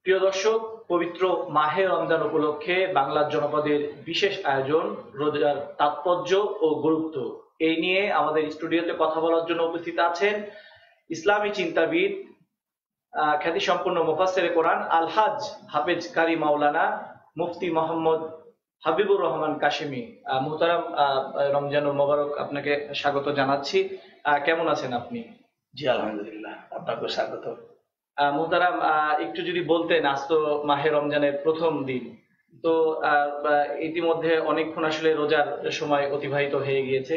প্রিয় দর্শক, পবিত্র মাহে রমজান উপলক্ষে বাংলার জনপদের বিশেষ আয়োজন রোজার তাৎপর্য ও গুরুত্ব এই নিয়ে আমাদের স্টুডিওতে কথা বলার জন্য উপস্থিত আছেন ইসলামী চিন্তাবিদ, খ্যাতিসম্পন্ন মুফাসসিরে কোরআন আলহাজ হাফেজ কারি মাওলানা মুফতি মোহাম্মদ হাবিবুর রহমান কাশিমি। মুহতারাম, রমজানুল মোবারক, আপনাকে স্বাগত জানাচ্ছি। কেমন আছেন আপনি? জি আলহামদুলিল্লাহ, আপনাকে স্বাগত। মুহতারাম, একটু যদি বলতেন, আজ তো মাহে রমজানের প্রথম দিন, তো ইতিমধ্যে অনেকক্ষণ আসলে রোজার সময় অতিবাহিত হয়ে গিয়েছে,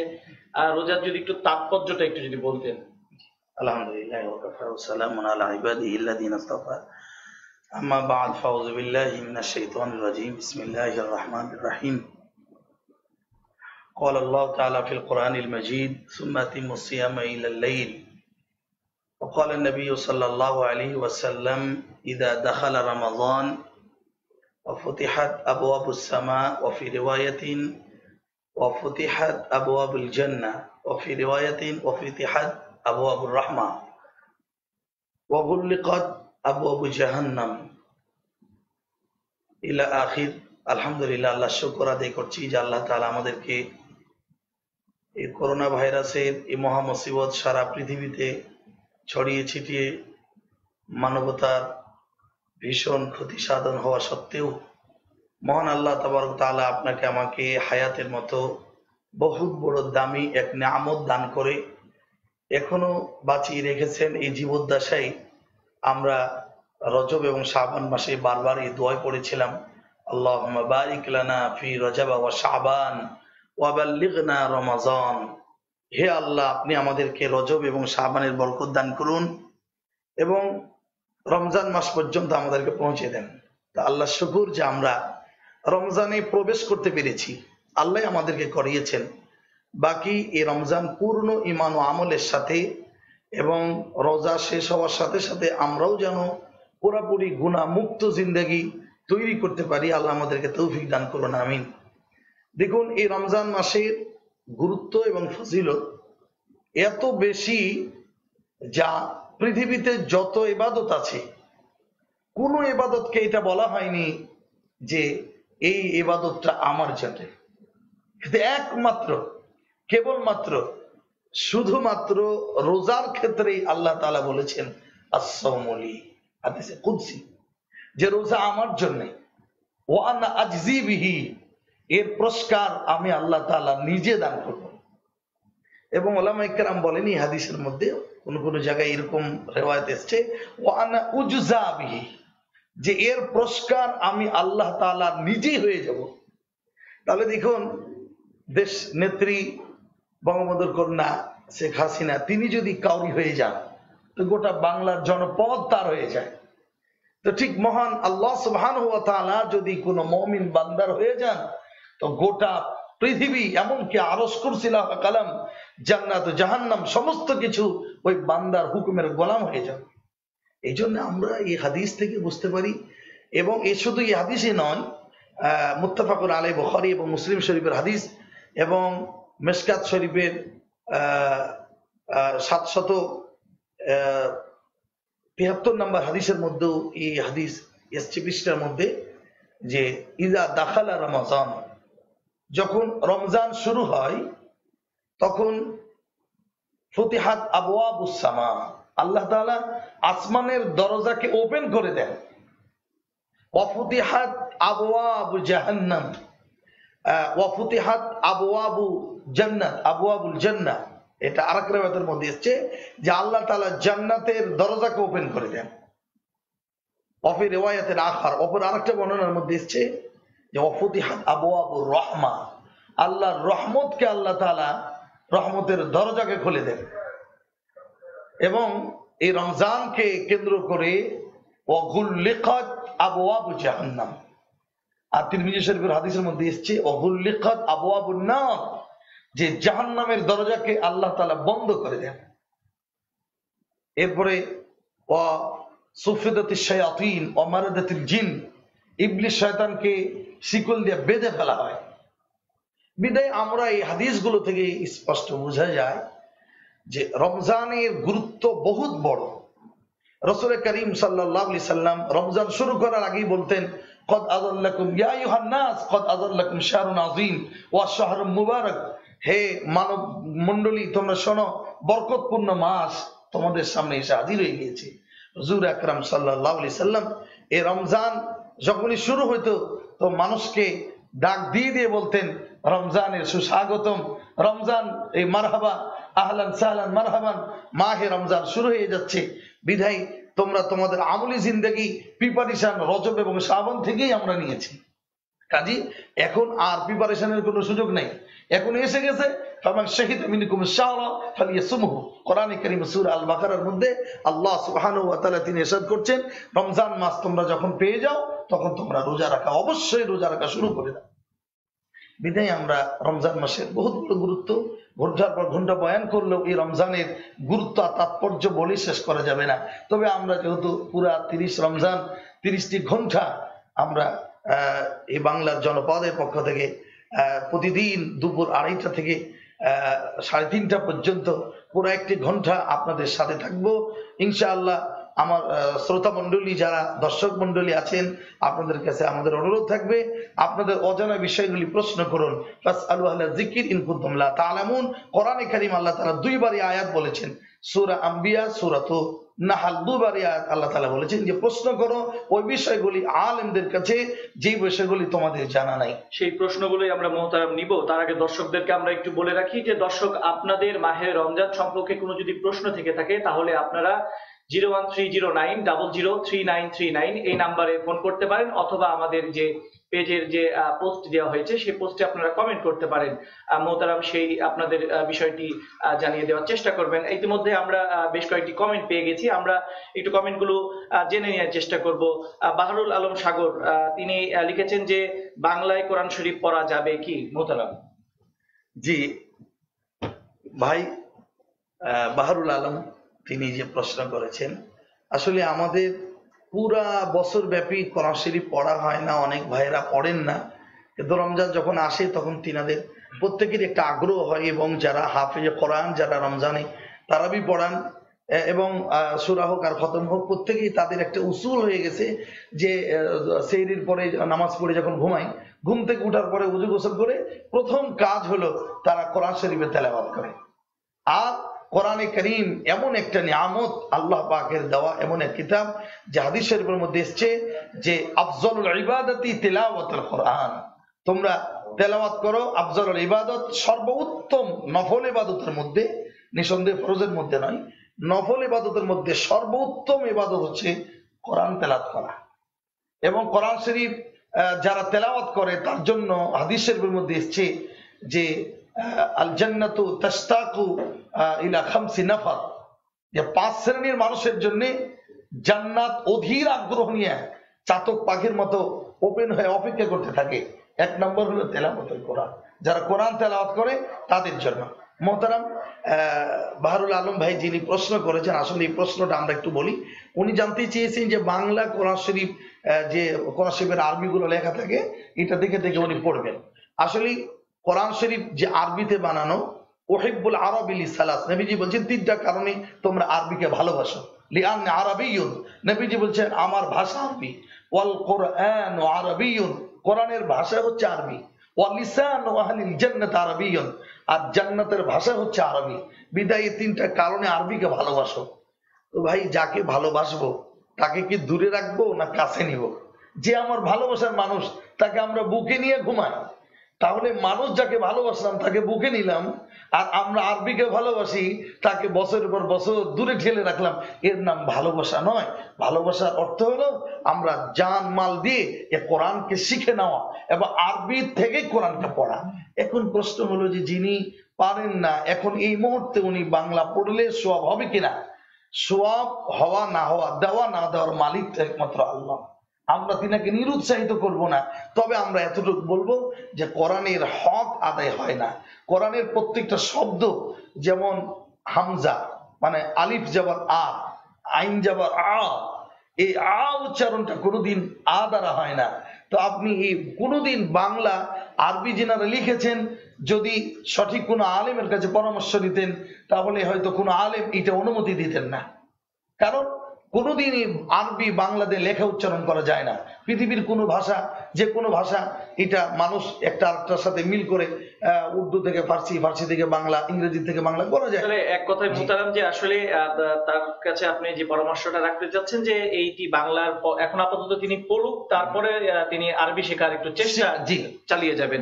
রোজার যদি একটু তাৎপর্যটা একটু যদি বলতেন। আলহামদুলিল্লাহ ওয়া কাফা ওয়া সালামুন আলা ইবাদিহি আল্লাযিনা ইসতাফা, আম্মা বা'দ, ফাউযু বিল্লাহি মিনাশ শাইতানির রাজীম, বিসমিল্লাহির রাহমানির রাহিম। قال الله تعالى في القرآن المجيد ثم أتموا الصيام إلى الليل. وقال النبي صلى الله عليه وسلم إذا دخل رمضان وفتحت أبواب السماء وفي رواية وفتحت أبواب الجنة وفي رواية وفتحت أبواب الرحمة وغلقت أبواب جهنم إلى آخر। আলহামদুলিল্লাহ, আল্লাহ শুকর আদায় করছি যে আল্লাহ তাআলা আমাদেরকে এই করোনা ভাইরাসের এই মহা মুসিবত সারা পৃথিবীতে ছড়িয়ে ছিটিয়ে মানবতার ভীষণ ক্ষতি সাধন হওয়া সত্ত্বেও মহান আল্লাহ তাবারক তাআলা আপনাকে আমাকে হায়াতের মতো বহুত বড় দামি এক নিয়ামত দান করে এখনো বাঁচিয়ে রেখেছেন। এই জীবদ্দশায় আমরা রজব এবং শাবান মাসে বারবার এই দোয়া পড়েছিলাম, আল্লাহুম্মা বারিক লানা ফি রজব ওয়া শাবান ওয়া বাল্লিগনা রমাজান। হে আল্লাহ, আপনি আমাদেরকে রজব এবং শাবানের বরকত দান করুন এবং রমজান মাস পর্যন্ত আমাদেরকে পৌঁছে দেন। তা আল্লাহ শুকর যে আমরা রমজানে প্রবেশ করতে পেরেছি, আল্লাহ আমাদেরকে করিয়েছেন। বাকি এই রমজান পূর্ণ ঈমান ও আমলের সাথে এবং রোজা শেষ হওয়ার সাথে সাথে আমরাও যেন পুরোপুরি গুনাহ মুক্ত জিন্দেগি তৈরি করতে পারি, আল্লাহ আমাদেরকে তৌফিক দান করুন, আমিন। দেখুন, এই রমজান মাসের গুরুত্ব এবং ফজিলত এত বেশি যা পৃথিবীতে যত ইবাদত আছে কোন ইবাদতকে এটা বলা হয়নি যে এই ইবাদতটা আমার জন্য, কিন্তু একমাত্র কেবলমাত্র শুধুমাত্র রোজার ক্ষেত্রেই আল্লাহ তাআলা বলেছেন আস-সাওমু লি, হাদিসে কুদসি, যে রোজা আমার জন্য, ওয়া আনা আজজি বিহি, এর পুরস্কার আমি আল্লাহ তাআলা নিজে দান করব। এবং উলামায়ে কেরাম বলেন এই হাদিসের মধ্যে কোন কোন জায়গায় এরকম রিওয়ায়াত এসেছে ওয়া আনা উজজা বিহি, যে এর পুরস্কার আমি আল্লাহ তাআলা নিজেই হয়ে যাব। তাহলে দেখুন, দেশ নেত্রী বঙ্গবন্ধুর কন্যা শেখ হাসিনা তিনি যদি কাউরি হয়ে যান তো গোটা বাংলার জনপদ তার হয়ে যায়। তো ঠিক মহান আল্লাহ সুবহানাহু ওয়া তাআলা যদি কোনো মুমিন বান্দার হয়ে যান তো গোটা পৃথিবী, এমনকি আরশ, কুরসি, লাওহ, কালাম, জান্নাত ও জাহান্নাম সমস্ত কিছু ওই বান্দার হুকুমের গোলাম হয়ে যাবে। এই জন্য আমরা এই হাদিস থেকে বুঝতে পারি, এবং এ শুধু এই হাদিসই নয়, মুত্তাফাকুন আলাইহি বুখারী এবং মুসলিম শরীফের হাদিস এবং মিশকাত শরীফের 773 নম্বর হাদিসের মধ্যেও এই হাদিস এসছে পৃষ্ঠার মধ্যে, যে ইযা দাখালা রমাজান, যখন রমজান শুরু হয় তখন ফুতিহাত আবওয়াবুস সামা, আল্লাহ তাআলা আসমানের দরজাকে ওপেন করে দেন। ওয়া ফুতিহাত আবওয়াবু জাহান্নাম ওয়া ফুতিহাত আবওয়াবু জান্নাত, আবওয়াবুল জান্নাহ, এটা আরেক riwayat-এর মধ্যে এসেছে যে আল্লাহ তাআলা জান্নাতের দরজাকে ওপেন করে দেন। ওয়া ফি রিওয়ায়াতিন আখার, অপর আরেকটা বর্ণনার মধ্যে এসেছে যে ওয়া ফুতিহাত আবওয়াবুর রাহমা, আল্লাহর রহমতকে আল্লাহ তাআলা রহমতের দরজাকে খুলে দেন। এবং এই রমজানকে কেন্দ্র করে ওয়া গুল্লিকাত আবওয়াবু জাহান্নাম, আর তিরমিজি শরীফের হাদিসের মধ্যে এসেছে ওয়া গুল্লিকাত আবওয়াবুন নার, যে জাহান্নামের দরজাকে আল্লাহ তাআলা বন্ধ করে দেন। এরপরে ওয়া সুফিদাতিশ শায়াতিন ওয়া মারাদাতিল জিন, ইবলিস শয়তানকে শিকল দিয়ে বেঁধে ফেলা হয়। বিদায় আমরা এই হাদিসগুলো থেকে স্পষ্ট বোঝা যায় যে রমজানের গুরুত্ব বহুত বড়, রাসূল করিম সাল্লাল্লাহু আলাইহি সাল্লাম রমজান শুরু করার আগেই বলতেন, কদ আযাল্লাকুম ইয়া আইয়ুহান নাস কদ আযাল্লাকুম শাহরুন আযীম ওয়া শাহরুম মুবারাক। হে মানব মণ্ডলী, তোমরা শোনো, বরকতপূর্ণ মাস তোমাদের সামনে এসে হাজির হয়ে গিয়েছে। হুজুর আকরাম সাল্লাল্লাহু আলাইহি সাল্লাম এই রমজান যখনই শুরু হইতো তো মানুষকে ডাক দিয়ে দিয়ে বলতেন, রমজানের সুস্বাগতম, রমজান এই মারহাবা, আহলান সাহলান মারহাবান, মাহে রমজান শুরু হয়ে যাচ্ছে। বিধায় তোমরা তোমাদের আমলি জিন্দেগি প্রিপারেশন রজব এবং শ্রাবণ থেকেই আমরা নিয়েছি। কাজী এখন আর প্রিপারেশনের কোনো সুযোগ নেই, এখন এসে গেছে। কোরআনে কারীম সূরা আল বাকারার মধ্যে আল্লাহ সুবহানাহু ওয়া তাআলা তিনি ইরশাদ করছেন, রমজান মাস তোমরা যখন পেয়ে যাও তখন তোমরা রোজা রাখা, অবশ্যই রোজা রাখা শুরু করে দাও। বিধায় আমরা রমজান মাসের বহুত বড় গুরুত্ব, ঘন্টার পর ঘন্টা বয়ান করলেও এই রমজানের গুরুত্ব আর তাৎপর্য বলে শেষ করা যাবে না। তবে আমরা যেহেতু পুরা 30 রমজান 30টি ঘন্টা আমরা এই বাংলার জনপদের পক্ষ থেকে প্রতিদিন দুপুর 2:30 থেকে 3:30 পর্যন্ত পুরো 1 ঘন্টা আপনাদের সাথে থাকবো ইনশাআল্লাহ। আমার শ্রোতা মণ্ডলী, যারা দর্শক মণ্ডলী আছেন, আপনাদের কাছে আমাদের অনুরোধ থাকবে, আপনাদের অজানা বিষয়গুলি প্রশ্ন করুন। ফাসআলু আহলা যিকর ইন কুনতুম লা তা'লামুন। কোরআনে কারীম আল্লাহ তাআলা 2 বারই আয়াত বলেছেন, সূরা আম্বিয়া, সূরাতুন নাহল 2 বারই আয়াত আল্লাহ তাআলা বলেছেন যে প্রশ্ন করো ওই বিষয়গুলি আলেমদের কাছে, যে বিষয়গুলি তোমাদের জানা নাই। সেই প্রশ্নগুলোই আমরা মুহতারাম নিব। তার আগে দর্শকদেরকে আমরা একটু বলে রাখি যে দর্শক, আপনাদের মাহে রমজান সম্পর্কে কোনো যদি প্রশ্ন থেকে থাকে তাহলে আপনারা 01309003939 এই নাম্বারে ফোন করতে পারেন, অথবা আমাদের যে পেজের যে পোস্ট দেওয়া হয়েছে সেই পোস্টে আপনারা কমেন্ট করতে পারেন। মোহতারাম সেই আপনাদের বিষয়টি জানিয়ে দেওয়ার চেষ্টা করবেন। ইতিমধ্যে আমরা বেশ কয়েকটি কমেন্ট পেয়ে গেছি, আমরা একটু কমেন্টগুলো জেনে নেওয়ার চেষ্টা করব। বাহরুল আলম সাগর তিনি লিখেছেন যে বাংলায় কোরআন শরীফ পড়া যাবে কি মোহতারাম? জি ভাই, বাহরুল আলম তিনি যে প্রশ্ন করেছেন, আসলে আমাদের পুরা বছর ব্যাপী কোরআন শরীফ পড়া হয় না, অনেক ভাইরা পড়েন না, কিন্তু রমজান যখন আসে তখন তিনাদের প্রত্যেকের একটা আগ্রহ হয়, এবং যারা হাফেজে কোরআন, যারা রমজানে তারাবি পড়ান এবং সূরা হোক আর খতম হোক, প্রত্যেকেই তাদের একটা উসুল হয়ে গেছে যে সেহরির পরে নামাজ পড়ে যখন ঘুমায়, ঘুম থেকে উঠার পরে ওযু গোসল করে প্রথম কাজ হলো তারা কোরআন শরীফের তেলাওয়াত করে। আর কোরআনে কারীম এমন একটা নিয়ামত, আল্লাহ পাকের দেওয়া এমন এক কিতাব যে হাদিস শরীফের মধ্যে এসেছে যে আফজলুল ইবাদাতি তিলাওয়াতুল কোরআন, তোমরা তেলাওয়াত করো। আফজলুল ইবাদত, সর্বোত্তম নফল ইবাদতের মধ্যে, নিঃসন্দেহে ফরজের মধ্যে নয়, নফল ইবাদতের মধ্যে সর্বোত্তম ইবাদত হচ্ছে কোরআন তেলাওয়াত করা। এবং কোরআন শরীফ যারা তেলাওয়াত করে তার জন্য হাদিস শরীফের মধ্যে এসেছে যে আল জান্নাতু তাশতাকু ইলা 5 নাফার, যে 5 শ্রেণীর মানুষের জন্য জান্নাত অধীর আগ্রহ নিয়ে চাতক পাখির মতো ওপেন হয়ে অপেক্ষা করতে থাকে। 1 নম্বর হলো তেলাওয়াতুল কোরআন, যারা কোরআন তেলাওয়াত করে তাদের জন্য। মোহতারাম বাহরুল আলম ভাই যিনি প্রশ্ন করেছেন, আসলে এই প্রশ্নটা আমরা একটু বলি। উনি জানতে চেয়েছেন যে বাংলা কোরআন শরীফ, যে কোরআন শরীফের আরবিগুলো লেখা থাকে, এটা দেখে দেখে উনি পড়বেন। আসলে কোরআন শরীফ যে আরবিতে বানানো, উহিব্বুল আরাবি লিসালাস, নবীজি বলছেন 3টা কারণে তোমরা আরবিকে ভালোবাসো। লিআন্না আরাবিয়্যুন, নবীজি বলছেন আমার ভাষা আরবি। ওয়াল কুরআনু আরাবিয়্যুন, কোরআনের ভাষা হচ্ছে আরবি। ওয়া লিসানু আহলিল জান্নাত আরাবিয়্যুন, আর জান্নাতের ভাষা হচ্ছে আরবি। বিদায় এই 3টা কারণে আরবিকে ভালোবাসো। তো ভাই, যাকে ভালোবাসবো তাকে কি দূরে রাখবো না কাছে নিব? যে আমার ভালোবাসার মানুষ তাকে আমরা বুকে নিয়ে ঘুমাই, তাহলে মানুষ যাকে ভালোবাসলাম তাকে বুকে নিলাম, আর আমরা আরবিকে ভালোবাসি তাকে বছরের পর বছর দূরে ঠেলে রাখলাম, এর নাম ভালোবাসা নয়। ভালোবাসার অর্থ হলো আমরা জান মাল দিয়ে এ কোরআনকে শিখে নেওয়া এবং আরবি থেকে কোরআনটা পড়া। এখন প্রশ্ন হলো যে যিনি পারেন না, এখন এই মুহূর্তে উনি বাংলা পড়লে সওয়াব হবে কিনা? সওয়াব হওয়া না হওয়া, দেওয়া না দেওয়ার মালিক তো একমাত্র আল্লাহ। আমরা তিনাকে নিরুৎসাহিত করব না, তবে আমরা এতটুকু বলবো যে কোরআনের হক আদায় হয় না। কোরআনের প্রত্যেকটা শব্দ, যেমন হামজা মানে আলিফ যাবার আ, আইন যাবার আ, এই আ উচ্চারণটা কোনোদিন আ দ্বারা হয় না। তো আপনি এই কোনোদিন বাংলা আরবি যিনারা লিখেছেন, যদি সঠিক কোনো আলেমের কাছে পরামর্শ নিতেন তাহলে হয়তো কোনো আলেম এটা অনুমতি দিতেন না। কারণ কোনোদিনই আরবি বাংলাতে লেখা উচ্চারণ করা যায় না। পৃথিবীর কোনো ভাষা, যে কোনো ভাষা, এটা মানুষ একটা আরেকটার সাথে মিল করে উর্দু থেকে ফার্সি, ফার্সি থেকে বাংলা, ইংরেজি থেকে বাংলা করা যায়। আসলে এক কথায় মোহতারাম যে আসলে তার কাছে আপনি যে পরামর্শটা রাখতে চাচ্ছেন যে এইটি বাংলার এখন আপাতত তিনি পড়ুক, তারপরে তিনি আরবি শেখার একটু চেষ্টা চালিয়ে যাবেন।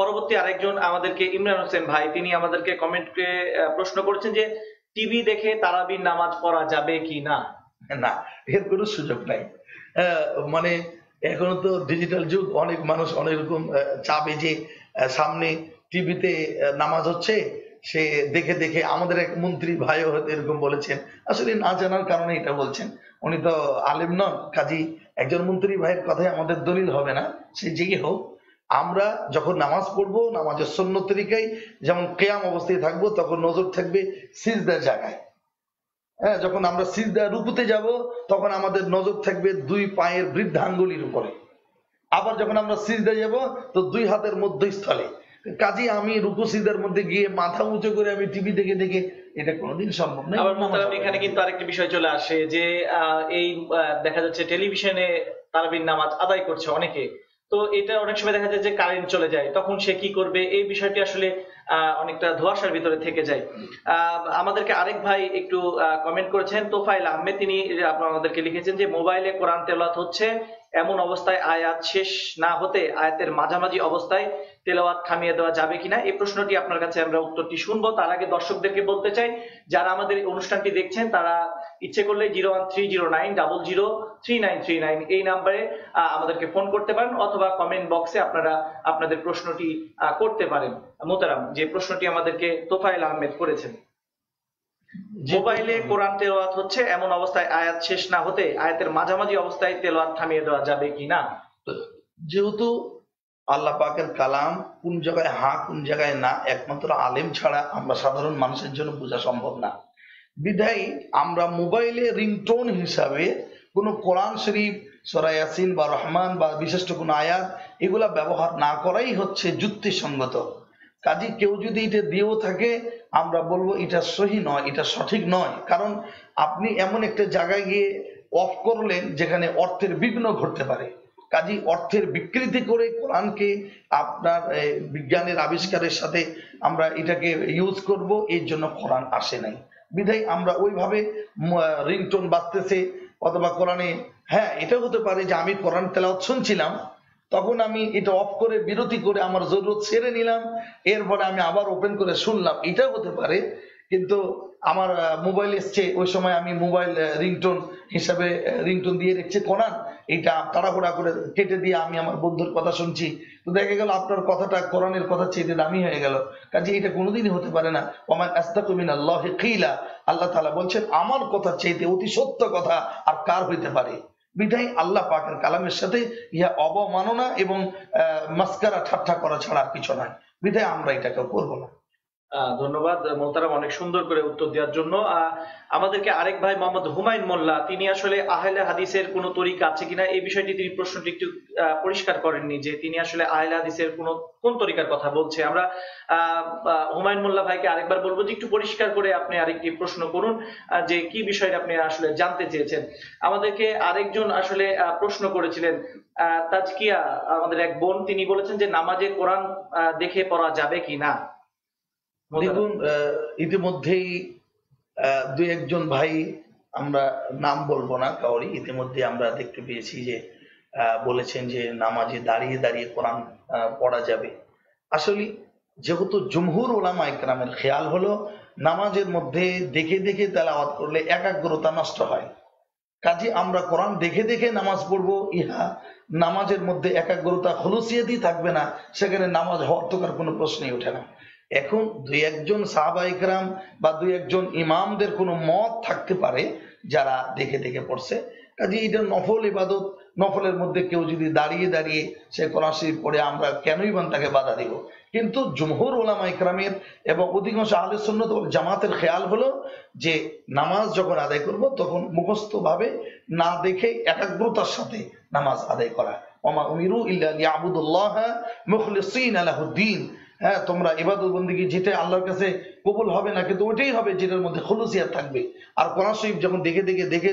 পরবর্তী আরেকজন আমাদেরকে ইমরান হোসেন ভাই, তিনি আমাদেরকে কমেন্টে প্রশ্ন করেছেন যে টিভি দেখে তারাবির নামাজ পড়া যাবে কি না? না, এর কোনো সুযোগ নাই। মানে এখনো তো ডিজিটাল যুগ, অনেক মানুষ অনেক রকম চাবে যে সামনে টিভিতে নামাজ হচ্ছে, সে দেখে দেখে, আমাদের এক মন্ত্রী ভাইও হয়তো এরকম বলেছেন, আসলে না জানার কারণে এটা বলছেন, উনি তো আলেম নন, কাজী একজন মন্ত্রী ভাইয়ের কথাই আমাদের দলিল হবে না। সে যেই হোক, আমরা যখন নামাজ পড়বো নামাজের সুন্নত তরিকায়, যেমন কিয়াম অবস্থায় থাকবো তখন নজর থাকবে সিজদার জায়গায়। হ্যাঁ, যখন আমরা সিজদা রুকুতে যাব তখন আমাদের নজর থাকবে দুই পায়ের বৃদ্ধাঙ্গুলির উপরে। আবার যখন আমরা সিজদা যাব তো দুই হাতের মধ্যস্থলে। কাজে আমি রুকু সিজদার মধ্যে গিয়ে মাথা উঁচু করে আমি টিভি দেখে দেখে, এটা কোনোদিন সম্ভব নয়। আবার মোহতারাম এখানে কিন্তু আরেকটি বিষয় চলে আসে যে এই দেখা যাচ্ছে টেলিভিশনে তারাবির নামাজ আদায় করছে অনেকে, তো এটা অনেক সময় দেখা যায় যে কারেন্ট চলে যায়, তখন সে কি করবে, এই বিষয়টি আসলে অনেকটা ধোঁয়াশার ভিতরে থেকে যায়। আমাদেরকে আরেক ভাই একটু কমেন্ট করেছেন, তোফাইল আহমেদ, তিনি আমাদেরকে লিখেছেন যে মোবাইলে কোরআন তেলাওয়াত হচ্ছে, এমন অবস্থায় আয়াত শেষ না হতে আয়াতের মাঝামাঝি অবস্থায় তেলাওয়াত থামিয়ে দেওয়া যাবে কিনা, এই প্রশ্নটি আপনার কাছে আমরা উত্তরটি শুনবো। তার আগে দর্শকদেরকে বলতে চাই, যারা আমাদের অনুষ্ঠানটি দেখছেন তারা ইচ্ছে করলে 01309003939 এই নাম্বারে আমাদেরকে ফোন করতে পারেন, অথবা কমেন্ট বক্সে আপনারা আপনাদের প্রশ্নটি করতে পারেন। মোহতারাম, যে প্রশ্নটি আমাদেরকে তোফায়েল আহমেদ করেছেন, মোবাইলে কোরআন তেলাওয়াত হচ্ছে, এমন অবস্থায় আয়াত শেষ না হতে আয়াতের মাঝামাঝি অবস্থায় তেলাওয়াত থামিয়ে দেওয়া যাবে কিনা? যেহেতু আল্লাহ পাকের কালাম কোন জায়গায় হ্যাঁ কোন জায়গায় না একমাত্র আলেম ছাড়া আমরা সাধারণ মানুষের জন্য বোঝা সম্ভব না, বিধায় আমরা মোবাইলে রিংটোন হিসাবে কোনো কোরআন শরীফ, সূরা ইয়াসিন বা রহমান বা বিশিষ্ট কোনো আয়াত এগুলা ব্যবহার না করাই হচ্ছে যুক্তিসঙ্গত। কাজে কেউ যদি এটা দিয়েও থাকে, আমরা বলবো এটা সহি নয়, এটা সঠিক নয়। কারণ আপনি এমন একটা জায়গায় গিয়ে অফ করলেন যেখানে অর্থের বিঘ্ন ঘটতে পারে। কাজে অর্থের বিকৃতি করে কোরআনকে আপনার বিজ্ঞানের আবিষ্কারের সাথে আমরা এটাকে ইউজ করব, এর জন্য কোরআন আসে নাই। বিধায় আমরা ওইভাবে রিংটোন বাজতেছে অথবা কোরআনে, হ্যাঁ এটা হতে পারে যে আমি কোরআন তেলাওয়াত শুনছিলাম, তখন আমি এটা অফ করে বিরতি করে আমার জরুরত সেরে নিলাম, এরপরে আমি আবার ওপেন করে শুনলাম, এটা হতে পারে। কিন্তু আমার মোবাইল এসছে, ওই সময় আমি মোবাইল রিংটোন হিসাবে রিংটোন দিয়ে রেখেছি কোরআন, এটা তাড়াহুড়া করে কেটে দিয়ে আমি আমার বন্ধুর কথা শুনছি, তো দেখা গেল আপনার কথাটা কোরআনের কথা চেয়ে দামি হয়ে গেল। কাজে এটা কোনোদিনই হতে পারে না। ওমান আস্তাকু মিনাল্লাহি কিলা, আল্লাহ তাআলা বলছেন আমার কথা চাইতে অতি সত্য কথা আর কার হইতে পারে। বিধায় আল্লাহ পাকের কালামের সাথে ইহা অবমাননা এবং মাস্কারা ঠাট্টা করা ছাড়া আর কিছু নয়। বিধায় আমরা এটাকে করবো না। ধন্যবাদ মোহতারাম অনেক সুন্দর করে উত্তর দেওয়ার জন্য। আমাদেরকে আরেক ভাই মোহাম্মদ হুমায়ুন মোল্লা, তিনি আসলে আহলে হাদিসের কোনো তরিকা আছে কিনা এই বিষয়টি তিনি প্রশ্নটি একটু পরিষ্কার করেননি, যে তিনি আসলে আহলে হাদিসের কোন তরিকার কথা বলছে। আমরা হুমায়ুন মোল্লা ভাইকে আরেকবার বলবো যে একটু পরিষ্কার করে আপনি আরেকটি প্রশ্ন করুন, যে কি বিষয়টা আপনি আসলে জানতে চেয়েছেন। আমাদেরকে আরেকজন আসলে প্রশ্ন করেছিলেন তাজকিয়া, আমাদের এক বোন, তিনি বলেছেন যে নামাজে কোরআন দেখে পড়া যাবে কিনা। দেখুন, ইতিমধ্যেই দুই একজন ভাই, আমরা নাম বলবো না কাউরি, ইতিমধ্যে আমরা দেখতে পেয়েছি যে বলেছেন যে নামাজে দাঁড়িয়ে দাঁড়িয়ে কোরআন পড়া যাবে। আসলে যেহেতু জমহুর উলামা ইকরামের খেয়াল হলো নামাজের মধ্যে দেখে দেখে তেলাওয়াত করলে একাগ্রতা নষ্ট হয়, কাজে আমরা কোরআন দেখে দেখে নামাজ পড়বো, ইহা নামাজের মধ্যে একাগ্রতা খুলুসিয়াতই থাকবে না, সেখানে নামাজ হওয়ার তো কোনো প্রশ্নই ওঠে না। এখন দুই একজন সাহাবা ইকরাম বা দুই একজন ইমামদের কোনো মত থাকতে পারে যারা দেখে দেখে পড়ছে, কাজে এটা নফল ইবাদত, নফলের মধ্যে কেউ যদি দাঁড়িয়ে দাঁড়িয়ে সে কোরআন শরীফ পড়ে আমরা কেনই বা তাকে বাধা দিব। কিন্তু জমহুর উলামা ইকরামের এবং অধিকাংশ আহলে সুন্নাত ওয়াল জামাতের খেয়াল হলো যে নামাজ যখন আদায় করব তখন মুখস্থ ভাবে না দেখে একাগ্রতার সাথে নামাজ আদায় করা। ওমা উমিরু ইল্লা লিয়াবুদুল্লাহ মুখলিসিনা লাহুদ্দিন, হ্যাঁ তোমরা ইবাদত বন্দেগী যেটা আল্লাহর কাছে কবুল হবে না, কিন্তু ওইটাই হবে যেটার মধ্যে খুলুসিয়াত থাকবে। আর কোরআন শরীফ যখন দেখে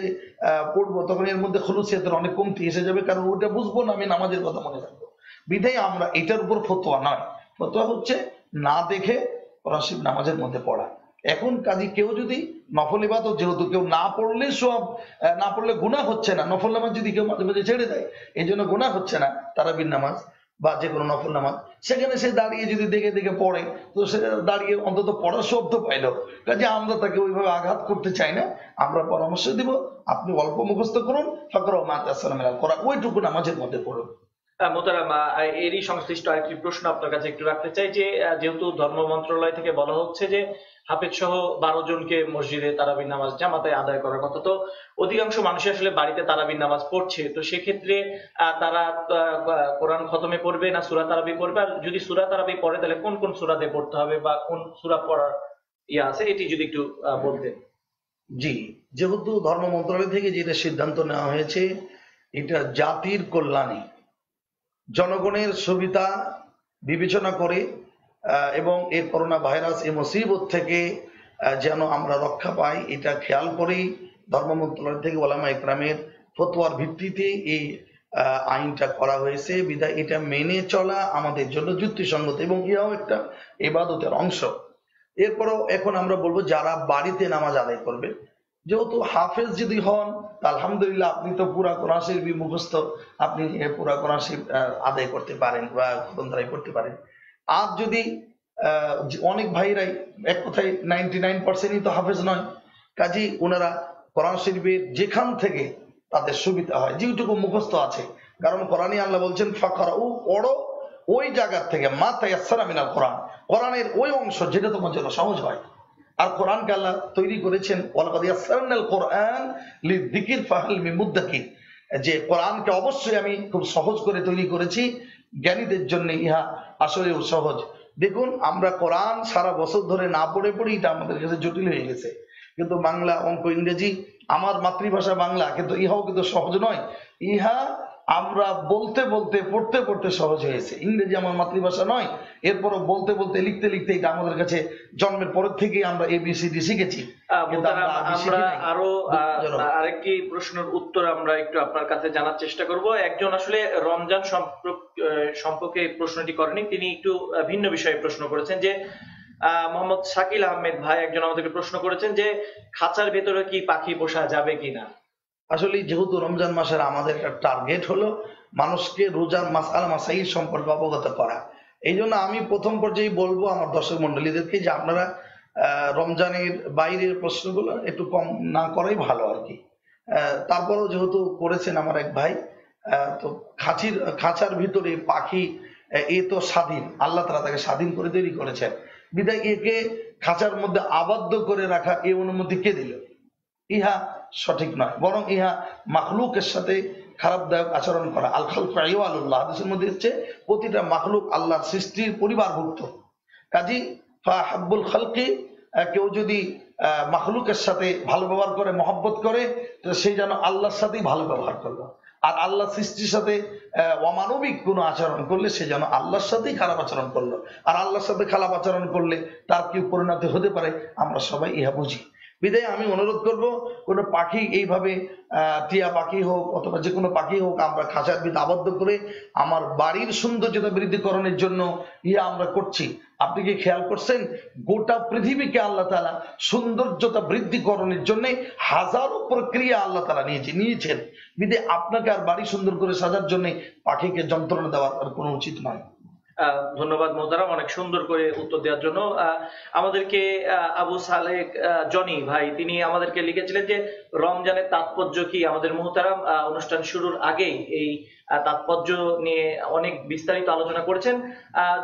পড়বো তখন এর মধ্যে খুলুসিয়াতের অনেক কমতি এসে যাবে, কারণ ওটা বুঝবো না, আমি নামাজের কথা মনে রাখবো। বিধায় আমরা এটার উপর ফতোয়া নয়, ফতোয়া হচ্ছে না দেখে কোরআন শরীফ নামাজের মধ্যে পড়া। এখন কাজী কেউ যদি নফল ইবাদত, যেহেতু কেউ না পড়লে সব, না পড়লে গুনাহ হচ্ছে না, নফল নামাজ যদি কেউ মাঝে মাঝে ছেড়ে দেয় এই জন্য গুনাহ হচ্ছে না, তারাবির নামাজ বা যে কোনো নফল নামাজ, সেখানে সে দাঁড়িয়ে যদি দেখে পড়ে তো সে দাঁড়িয়ে অন্তত পড়ার শব্দ পাইলো। কাজে আমরা তাকে ওইভাবে আঘাত করতে চাই না, আমরা পরামর্শ দিব আপনি অল্প মুখস্থ করুন, ফাকরা মা তায়াসসারা মিনাল কোরআন, ওইটুকু নামাজের মধ্যে পড়ুন। মোহতারাম, এরই সংশ্লিষ্ট আরেকটি প্রশ্ন আপনার কাছে একটু রাখতে চাই যে যেহেতু ধর্ম মন্ত্রণালয় থেকে বলা হচ্ছে যে হাফেজ সহ 12 জনকে মসজিদে তারাবির নামাজ জামাতে আদায় করার কথা, তো অধিকাংশ মানুষ আসলে বাড়িতে তারাবির নামাজ পড়ছে, তো সেক্ষেত্রে তারা কোরআন খতমে পড়বে না সূরা তারাবি পড়বে, আর যদি সূরা তারাবি পড়ে তাহলে কোন কোন সূরা দিয়ে পড়তে হবে বা কোন সূরা পড়ার আছে, এটি যদি একটু বলতেন। জি, যেহেতু ধর্ম মন্ত্রণালয় থেকে যেটা সিদ্ধান্ত নেওয়া হয়েছে এটা জাতির কল্যাণে, জনগণের সুবিধা বিবেচনা করে এবং এই করোনা ভাইরাস এই মুসিবত থেকে যেন আমরা রক্ষা পাই এটা খেয়াল করেই ধর্ম মন্ত্রণালয় থেকে ওলামা ইকরামের ফতোয়ার ভিত্তিতে এই আইনটা করা হয়েছে। বিধায় এটা মেনে চলা আমাদের জন্য যুক্তিসঙ্গত এবং ইহাও একটা ইবাদতের অংশ। এরপরও এখন আমরা বলবো যারা বাড়িতে নামাজ আদায় করবে, যেহেতু হাফেজ যদি হন আলহামদুলিল্লাহ, আপনি তো পুরা কোরআন শরীফ মুখস্থ, আপনি পুরা কোরআন শরীফ আদায় করতে পারেন বা খতম দ্বারাই করতে পারেন। আর যদি অনেক ভাইরাই এক কথায় 99%ই তো হাফেজ নয়, কাজী ওনারা কোরআন শরীফের যেখান থেকে তাদের সুবিধা হয় যেটুকু মুখস্থ আছে, কারণ কোরআনে আল্লাহ বলছেন ফাকরাউ, পড়ো ওই জায়গা থেকে মা তায়াসসারা মিনাল কোরআন, কোরআনের ওই অংশ যেটা তোমার জন্য সহজ হয়। আর কোরআনকে আল্লাহ তৈরি করেছেন ওয়ালাকাদ ইয়াসসারনাল কোরআন লিযিকর ফাহাল মিন মুদ্দাকির, যে কোরআনকে অবশ্যই আমি খুব সহজ করে তৈরি করেছি, জ্ঞানীদের জন্য ইহা আসলেও সহজ। দেখুন আমরা কোরআন সারা বছর ধরে না পড়ে এটা আমাদের কাছে জটিল হয়ে গেছে, কিন্তু বাংলা, অঙ্ক, ইংরেজি, আমার মাতৃভাষা বাংলা, কিন্তু ইহাও কিন্তু সহজ নয়। ইহা আমরা বলতে বলতে পড়তে পড়তে সহজ হয়েছে। ইংরেজি আমার মাতৃভাষা নয়, এরপরও বলতে বলতে লিখতে লিখতে এটা আমাদের কাছে জন্মের পরের থেকেই আমরা এবিসিডি শিখেছি। আমরা আরো আরেকটি প্রশ্নের উত্তর আমরা একটু আপনার কাছে জানার চেষ্টা করব। একজন আসলে রমজান সম্পর্কে প্রশ্নটি করেনি, তিনি একটু ভিন্ন বিষয়ে প্রশ্ন করেছেন যে মোহাম্মদ শাকিল আহমেদ ভাই একজন আমাদেরকে প্রশ্ন করেছেন যে খাঁচার ভেতরে কি পাখি পোষা যাবে কিনা। আসলে যেহেতু রমজান মাসের আমাদের একটা টার্গেট হলো মানুষকে রোজার মাসাল মাসাইল সম্পর্কে অবগত করা, এই জন্য আমি প্রথম পর্যায়ে বলবো আমার দর্শক মন্ডলীদেরকে যে আপনারা রমজানের বাইরের প্রশ্নগুলো একটু কম না করাই ভালো আর কি। তারপরেও যেহেতু করেছেন আমার এক ভাই, তো খাঁচার ভিতরে পাখি এ তো স্বাধীন, আল্লাহ তাআলা তাকে স্বাধীন করে তৈরি করেছেন, বিধায় একে খাঁচার মধ্যে আবদ্ধ করে রাখা এই অনুমতি কে দিল? ইহা সঠিক নয়, বরং ইহা মাখলুকের সাথে খারাপদায়ক আচরণ করা। আল খালকু আইয়ালুল্লাহ, হাদিসের মধ্যে হচ্ছে প্রতিটা মাখলুক আল্লাহর সৃষ্টির পরিবারভুক্ত। কাজী ফাহাব্বুল খালকি, কেউ যদি মাখলুকের সাথে ভালো ব্যবহার করে, মহব্বত করে, তো সে যেন আল্লাহর সাথেই ভালো ব্যবহার করলো। আর আল্লাহ সৃষ্টির সাথে অমানবিক কোনো আচরণ করলে সে যেন আল্লাহর সাথেই খারাপ আচরণ করলো। আর আল্লাহর সাথে খারাপ আচরণ করলে তার কি পরিণতি হতে পারে আমরা সবাই ইহা বুঝি। বিদায় আমি অনুরোধ করব কোন পাখি এইভাবে টিয়া পাখি হোক অথবা যে কোনো পাখি হোক আমরা খাঁচার ভিতরে আবদ্ধ করে আমার বাড়ির সৌন্দর্যতা বৃদ্ধিকরণের জন্য ইয়া আমরা করছি। আপনি কি খেয়াল করছেন গোটা পৃথিবীকে আল্লাহ তাআলা সৌন্দর্যতা বৃদ্ধিকরণের জন্য হাজারো প্রক্রিয়া আল্লাহ তাআলা নিয়েছেন। বিদায় আপনাকে আর বাড়ি সুন্দর করে সাজার জন্য পাখিকে যন্ত্রণা দেওয়ার আর কোনো উচিত নয়। ধন্যবাদ মোহতারাম অনেক সুন্দর করে উত্তর দেওয়ার জন্য। আমাদেরকে আবু সালেহ জনি ভাই তিনি আমাদেরকে লিখেছিলেন যে রমজানের তাৎপর্য কি। আমাদের মোহতারাম অনুষ্ঠান শুরুর আগেই এই তাৎপর্য নিয়ে অনেক বিস্তারিত আলোচনা করেছেন।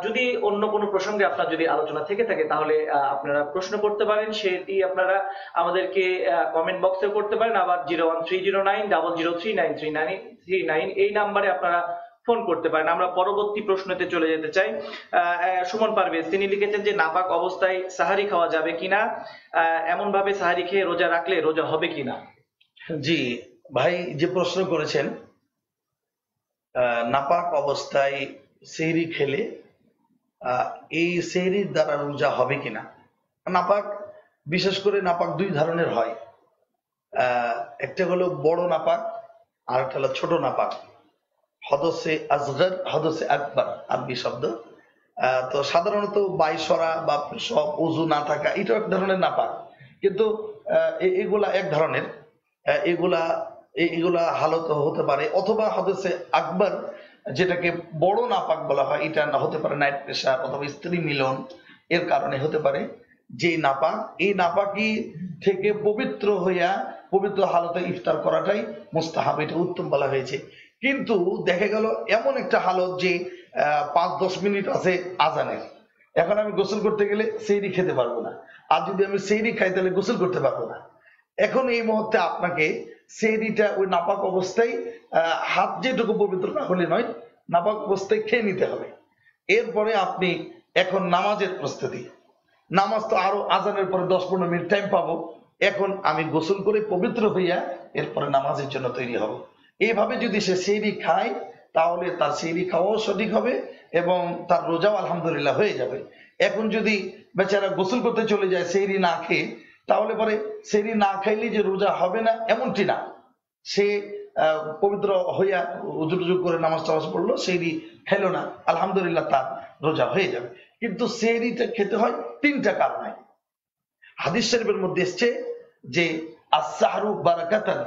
যদি অন্য কোনো প্রসঙ্গে আপনার যদি আলোচনা থেকে থাকে তাহলে আপনারা প্রশ্ন করতে পারেন, সেটি আপনারা আমাদেরকে কমেন্ট বক্সে করতে পারেন। আবার 0130900393939 এই নাম্বারে আপনারা ফোন করতে পারেন। আমরা পরবর্তী প্রশ্নতে চলে যেতে চাই। সুমন পারভেজ তিনি লিখেছেন যে নাপাক অবস্থায় সাহারি খাওয়া যাবে কিনা, এমন ভাবে সাহারি খেয়ে রোজা রাখলে রোজা হবে কিনা। জি ভাই, যে প্রশ্ন করেছেন নাপাক অবস্থায় সেহরি খেলে আহ, এই সেহরির দ্বারা রোজা হবে কিনা। নাপাক বিশেষ করে নাপাক দুই ধরনের হয়, একটা হলো বড় নাপাক আর একটা হলো ছোট নাপাক। হদসে আসগর হদসে আকবর আরবি শব্দ। তো সাধারণত বাইসরা বা সব উজু না থাকা এটা এক ধরনের নাপাক, কিন্তু এগুলা এক ধরনের, এগুলা এগুলা হালত হতে পারে, অথবা হদসে আকবর যেটাকে বড় নাপাক বলা হয়, এটা হতে পারে নাইট প্রেশার অথবা স্ত্রী মিলন এর কারণে হতে পারে। যে নাপাক, এই নাপাকি থেকে পবিত্র হইয়া পবিত্র হালতে ইফতার করাটাই মুস্তাহাব, এটা উত্তম বলা হয়েছে। কিন্তু দেখা গেল এমন একটা হালত যে 5-10 মিনিট আছে আজানের, এখন আমি গোসল করতে গেলে সেহরি খেতে পারবো না, আর যদি আমি সেহরি খাই তাহলে গোসল করতে পারবো না। এখন এই মুহূর্তে আপনাকে সেহরিটা ওই নাপাক অবস্থায় হাত যেটুকু পবিত্র না হলে নয়, নাপাক অবস্থায় খেয়ে নিতে হবে। এরপরে আপনি এখন নামাজের প্রস্তুতি, নামাজ তো আরো আজানের পরে 10-15 মিনিট টাইম পাবো, এখন আমি গোসল করে পবিত্র হইয়া এরপরে নামাজের জন্য তৈরি হব। এইভাবে যদি সে সেহরি খায় তাহলে তার সেহরি খাওয়াও সঠিক হবে এবং তার রোজাও আলহামদুলিল্লাহ হয়ে যাবে। এখন যদি বেচারা গোসল করতে চলে যায় সেহরি না খেয়ে, তাহলে পরে সেহরি না খাইলে যে রোজা হবে না এমনটি না, সে পবিত্র হইয়া উজু টুজু করে নামাজ টামাজ পড়লো, সেহরি খেলো না, আলহামদুলিল্লাহ তার রোজা হয়ে যাবে। কিন্তু সেহরিটা খেতে হয় 3টা কারণে। হাদিস শরীফের মধ্যে এসছে যে as-সাহরু বারাকাতান,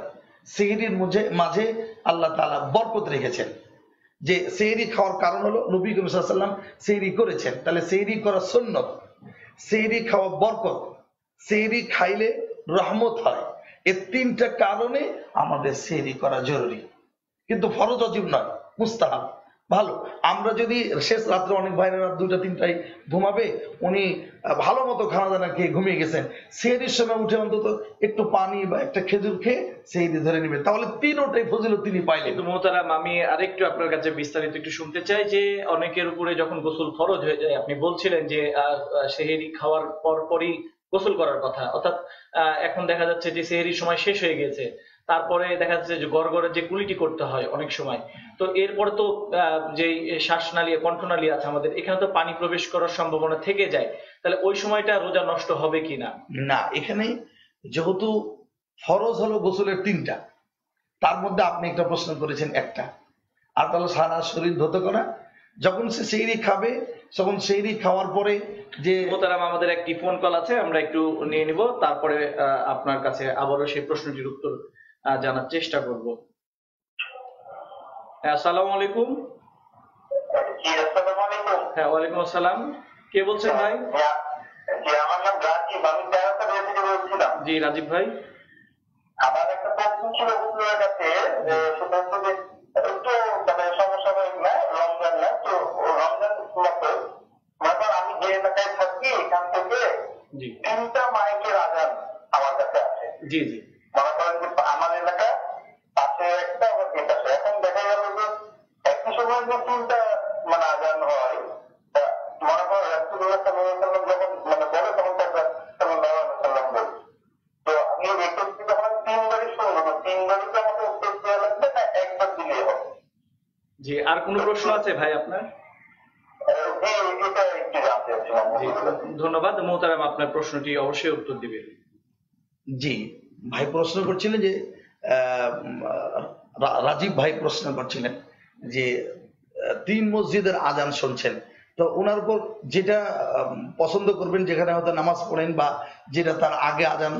সেহরির মাঝে আল্লাহ তাআলা বরকত রেখেছেন। যে সেহরি খাওয়ার কারণ হলো নবী করিম সাল্লাল্লাহু আলাইহি ওয়াসাল্লাম সেহরি করেছেন, তাহলে সেহরি করা সুন্নত, সেহরি খাওয়া বরকত, সেহরি খাইলে রহমত হয়। এই 3টা কারণে আমাদের সেহরি করা জরুরি, কিন্তু ফরজ ওয়াজিব নয়, মুস্তাহাব। ভালো, আমরা যদি শেষ রাত্রে, অনেক ভাইরা রাত 2টা-3টায় ঘুমাবে, উনি ভালো মতো খানা দানা খেয়ে ঘুমিয়ে গেছেন, সেহরির সময় উঠে অন্তত একটু পানি বা একটা খেজুর খেয়ে সেহরি ধরে নেবেন, তাহলে 3টাই ফজিলত তিনি পাইলেন। কিন্তু মোহতারাম, আমি আরেকটু আপনার কাছে বিস্তারিত একটু শুনতে চাই যে অনেকের উপরে যখন গোসল ফরজ হয়ে যায়, আপনি বলছিলেন যে সেহরি খাওয়ার পরই গোসল করার কথা, অর্থাৎ এখন দেখা যাচ্ছে যে সেহরির সময় শেষ হয়ে গেছে, তারপরে দেখা যাচ্ছে যে গড়গড়ে যে কুলিটি করতে হয় অনেক সময়, তো এরপরে তো যে শ্বাসনালী কণ্ঠনালী আছে আমাদের, এখানে তো পানি প্রবেশ করার সম্ভাবনা থেকে যায়, তাহলে ওই সময়টা রোজা নষ্ট হবে কিনা? না, এখানে যেহেতু ফরজ হলো গোসলের 3টা, তার মধ্যে আপনি একটা প্রশ্ন করেছেন একটা, আর তাহলে সারা শরীর ধৌত করা। যখন সে সেহরি খাবে, তখন সেহরি খাওয়ার পরে যে মোহতারাম, আমাদের একটি ফোন কল আছে, আমরা একটু নিয়ে নিব, তারপরে আপনার কাছে আবারও সেই প্রশ্নটির উত্তর জানার চেষ্টা করব। আসসালামু আলাইকুম। হ্যাঁ, ওয়ালাইকুম আসসালাম। কে বলছেন ভাই? আমার নাম রাজীব, আমি তেরোটা থেকে বলছিলাম। জি রাজীব ভাই। আমার একটা প্রশ্ন ছিল হুজুরের কাছে, যে সেটা হচ্ছে যে একটু মানে সমসাময়িক না, রমজান না, তো রমজান মতো মনে করেন আমি যে এলাকায় থাকি এখান থেকে জি 3টা মাইকের আজান আমার কাছে আছে। জি জি মনে করেন যে আমার এলাকা পাশে একটা আবার পাশে, এখন দেখা গেল যে একই সময় যে 3টা মানে আজান হয়, তা মনে করেন রাসূলুল্লাহ সাল্লাল্লাহু আলাইহি ওয়াসাল্লাম যখন মানে বলে তখন তার সাল্লাল্লাহু আলাইহি ওয়াসাল্লাম বলে, তো আমি রেখেছি তখন 3বারই শুনবো, 3বারই তো আমাকে উত্তর দেওয়া লাগবে না একবার দিলেই হবে? জি, আর কোনো প্রশ্ন আছে ভাই আপনার? এটা একটু জানতে চাচ্ছিলাম। জি, ধন্যবাদ মোহতারাম, আপনার প্রশ্নটি অবশ্যই উত্তর দিবে। জি, ভাই প্রশ্ন করছিলেন যে রাজীব ভাই প্রশ্ন করছিলেন যে 3 মসজিদের আজান শুনছেন, তো ওনার উপর যেটা পছন্দ করবেন, যেখানে হয়তো নামাজ পড়েন বা যেটা তার আগে আজান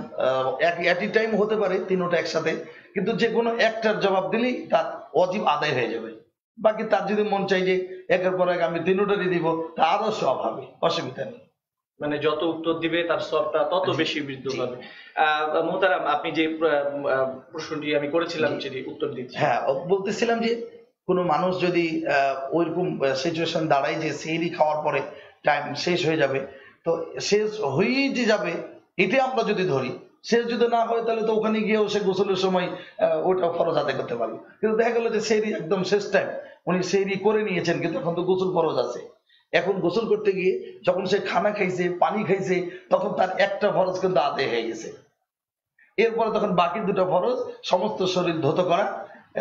একই টাইম হতে পারে 3টা একসাথে, কিন্তু যে কোনো একটার জবাব দিলেই তার ওয়াজিব আদায় হয়ে যাবে। বাকি তার যদি মন চাই যে একের পর এক আমি 3টারই দিব, তা আরো সব হবে, অসুবিধা নেই। মানে যত উত্তর দিবে তার সবটা তত বেশি বৃদ্ধি পাবে। মোহতারাম, আপনি যে প্রশ্নটি আমি করেছিলাম সেটি উত্তর দিচ্ছি। হ্যাঁ, বলতেছিলাম যে কোনো মানুষ যদি ওইরকম সিচুয়েশন দাঁড়ায় যে সেহরি খাওয়ার পরে টাইম শেষ হয়ে যাবে, তো শেষ হয়েই যে যাবে এটা আমরা যদি ধরি, শেষ যদি না হয় তাহলে তো ওখানে গিয়েও সে গোসলের সময় ওটা ফরজ আদায় করতে পারবে। কিন্তু দেখা গেল যে সেহরি একদম শেষ টাইম, উনি সেহরি করে নিয়েছেন কিন্তু এখন তো গোসল ফরজ আছে, এখন গোসল করতে গিয়ে যখন সে খানা খাইছে, পানি খাইছে, তখন তার একটা ফরজ কিন্তু আদায় হয়ে গেছে। এরপরে তখন বাকি 2টা ফরজ, সমস্ত শরীর ধৌত করা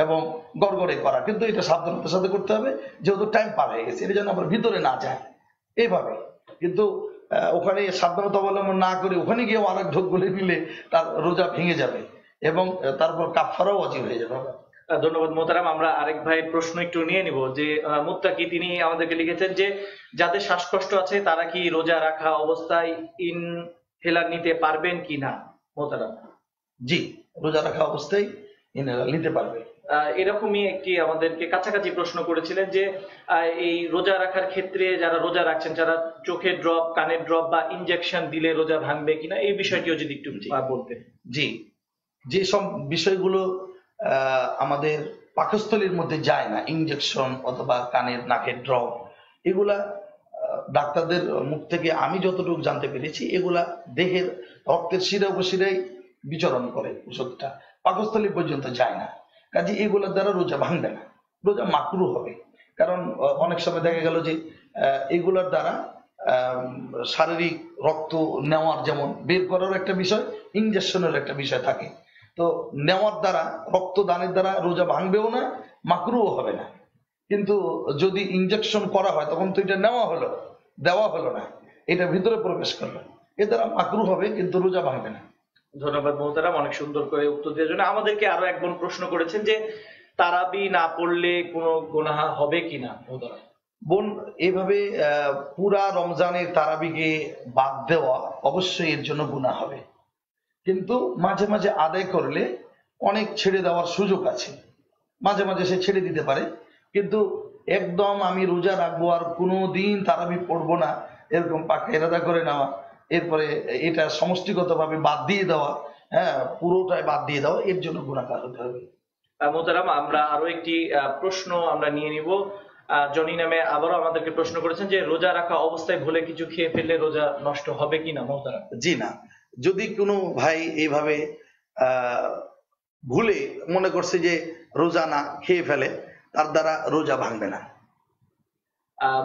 এবং গড়গড়ে করা, কিন্তু এটা সাবধানতার সাথে করতে হবে যেহেতু টাইম পার হয়ে গেছে, এটা যেন আবার ভিতরে না যায়। এইভাবে। কিন্তু ওখানে সাবধানতা অবলম্বন না করে ওখানে গিয়ে আরেক ঢোক গলে নিলে তার রোজা ভেঙে যাবে এবং তারপর কাফারাও ওয়াজিব হয়ে যাবে। ধন্যবাদ মোহতারাম। আমরা আরেক ভাইয়ের প্রশ্ন একটু নিয়ে নিব যে মুত্তাকি তিনি আমাদেরকে লিখেছেন যে যাদের শ্বাসকষ্ট আছে তারা কি রোজা রাখা অবস্থায় ইনহেলার নিতে পারবেন কিনা মোহতারাম? জি, রোজা রাখা অবস্থায় ইনহেলার নিতে পারবে। এরকমই একটি আমাদেরকে কাছাকাছি প্রশ্ন করেছিলেন যে এই রোজা রাখার ক্ষেত্রে যারা রোজা রাখছেন, যারা চোখের ড্রপ, কানের ড্রপ বা ইনজেকশন দিলে রোজা ভাঙবে কিনা, এই বিষয়টিও যদি একটু বলতেন। জি, যে সব বিষয়গুলো আমাদের পাকস্থলীর মধ্যে যায় না, ইনজেকশন অথবা কানের নাকের ড্রপ, এগুলা ডাক্তারদের মুখ থেকে আমি যতটুকু জানতে পেরেছি এগুলা দেহের রক্তের শিরা উপশিরায় বিচরণ করে, ওষুধটা পাকস্থলী পর্যন্ত যায় না। কাজে এগুলোর দ্বারা রোজা ভাঙবে না, রোজা মাকরু হবে। কারণ অনেক সময় দেখা গেল যে এগুলোর দ্বারা শারীরিক রক্ত নেওয়ার যেমন বের করার একটা বিষয়, ইনজেকশনের একটা বিষয় থাকে। তো নেওয়ার দ্বারা, রক্তদানের দ্বারা রোজা ভাঙবেও না, মাকরুও হবে না। কিন্তু যদি ইনজেকশন করা হয় তখন তো এটা নেওয়া হলো, দেওয়া হলো না, এটা ভিতরে প্রবেশ করলো, এ দ্বারা মাকরু হবে কিন্তু রোজা ভাঙবে না। ধন্যবাদ মোহতারাম অনেক সুন্দর করে উত্তর দেওয়ার জন্য। আমাদেরকে আরো এক বোন প্রশ্ন করেছেন যে তারাবি না পড়লে কোনো গুনাহ হবে কিনা মোহতারাম? বোন, এইভাবে পুরা রমজানের তারাবিকে বাদ দেওয়া অবশ্যই এর জন্য গুনাহ হবে, কিন্তু মাঝে মাঝে আদায় করলে অনেক ছেড়ে দেওয়ার সুযোগ আছে। মাঝে মাঝে সে ছেড়ে দিতে পারে, কিন্তু একদম আমি রোজা রাখবো আর কোনো দিন তারাবি পড়বো না এরকম পাকা ইরাদা করে নেওয়া, এরপরে এটা সমষ্টিগতভাবে বাদ দিয়ে দেওয়া, হ্যাঁ পুরোটাই বাদ দিয়ে দেওয়া, এর জন্য গুনাহগার হতে হবে। মোহতারাম আমরা আরো একটি প্রশ্ন আমরা নিয়ে নিব। জনি নামে আবারও আমাদেরকে প্রশ্ন করেছেন যে রোজা রাখা অবস্থায় ভুলে কিছু খেয়ে ফেললে রোজা নষ্ট হবে কিনা মোহতারাম? জি না, যদি কোনো ভাই এইভাবে ভুলে মনে করছে যে রোজা না খেয়ে ফেলে, তার দ্বারা রোজা ভাঙবে না।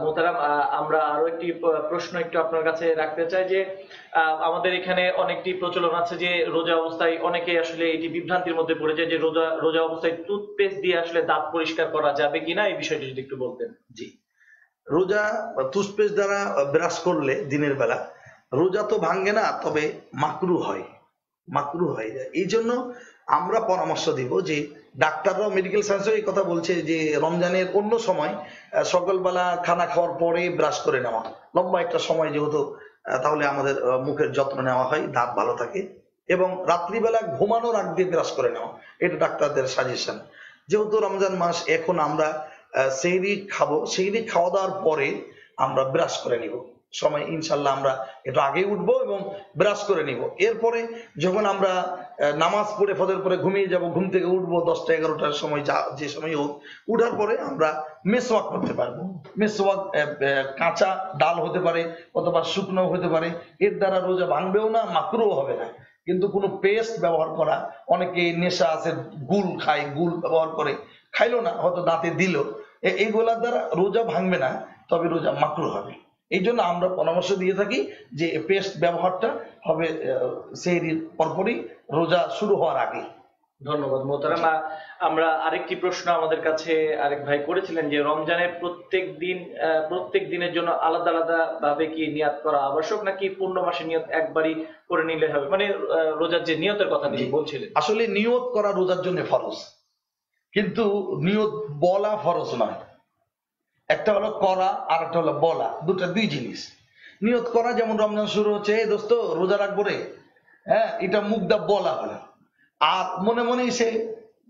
মোহতারাম আমরা আরো একটি প্রশ্ন একটু আপনার কাছে রাখতে চাই যে আমাদের এখানে অনেকটি প্রচলন আছে যে রোজা অবস্থায় অনেকে আসলে এটি বিভ্রান্তির মধ্যে পড়ে যায় যে রোজা অবস্থায় টুথপেস্ট দিয়ে আসলে দাঁত পরিষ্কার করা যাবে কিনা, এই বিষয়টি যদি একটু বলতেন। জি, রোজা টুথপেস্ট দ্বারা ব্রাশ করলে দিনের বেলা রোজা তো ভাঙে না, তবে মাকরু হয়, মাকরু হয়ে যায়। এই জন্য আমরা পরামর্শ দিব যে ডাক্তাররাও, মেডিকেল সায়েন্সও এই কথা বলছে যে রমজানের অন্য সময় সকালবেলা খানা খাওয়ার পরে ব্রাশ করে নেওয়া, লম্বা একটা সময় যেহেতু, তাহলে আমাদের মুখের যত্ন নেওয়া হয়, দাঁত ভালো থাকে। এবং রাত্রিবেলা ঘুমানোর আগ দিয়ে ব্রাশ করে নেওয়া, এটা ডাক্তারদের সাজেশন। যেহেতু রমজান মাস, এখন আমরা সেহরি খাবো, সেহরি খাওয়া দাওয়ার পরে আমরা ব্রাশ করে নিব, সময় ইনশাল্লাহ আমরা একটু আগে উঠবো এবং ব্রাশ করে নিব। এরপরে যখন আমরা নামাজ পড়ে ফজর পরে ঘুমিয়ে যাব, ঘুম থেকে উঠবো 10টা 11টার সময়, যে সময় হোক, উঠার পরে আমরা মেসওয়াক করতে পারবো। মেসওয়াক কাঁচা ডাল হতে পারে অথবা শুকনো হতে পারে, এর দ্বারা রোজা ভাঙবেও না, মাকরুও হবে না। কিন্তু কোনো পেস্ট ব্যবহার করা, অনেকে নেশা আছে, গুল খায়, গুল ব্যবহার করে, খাইলো না, হয়তো দাঁতে দিল, এইগুলার দ্বারা রোজা ভাঙবে না, তবে রোজা মাকরু হবে। এই জন্য আমরা পরামর্শ দিয়ে থাকি যে পেস্ট ব্যবহারটা হবে সেহরির পরপরই, রোজা শুরু হওয়ার আগে। ধন্যবাদ মোহতারাম। আমরা আরেকটি প্রশ্ন আমাদের কাছে আরেক ভাই করেছিলেন যে রমজানের প্রত্যেক দিনের জন্য আলাদা আলাদা ভাবে কি নিয়াত করা আবশ্যক, নাকি পূর্ণ মাসে নিয়ত একবারই করে নিলে হবে? মানে রোজার যে নিয়তের কথা তিনি বলছিলেন। আসলে নিয়ত করা রোজার জন্য ফরজ, কিন্তু নিয়ত বলা ফরজ নয়। একটা হলো করা আর একটা হলো বলা, দুই জিনিস। নিয়ত করা, যেমন রমজান শুরু হচ্ছে, এই দোস্ত রোজা রাখবো রে, হ্যাঁ, এটা মুখ দা বলা হলো। আর মনে মনেই সে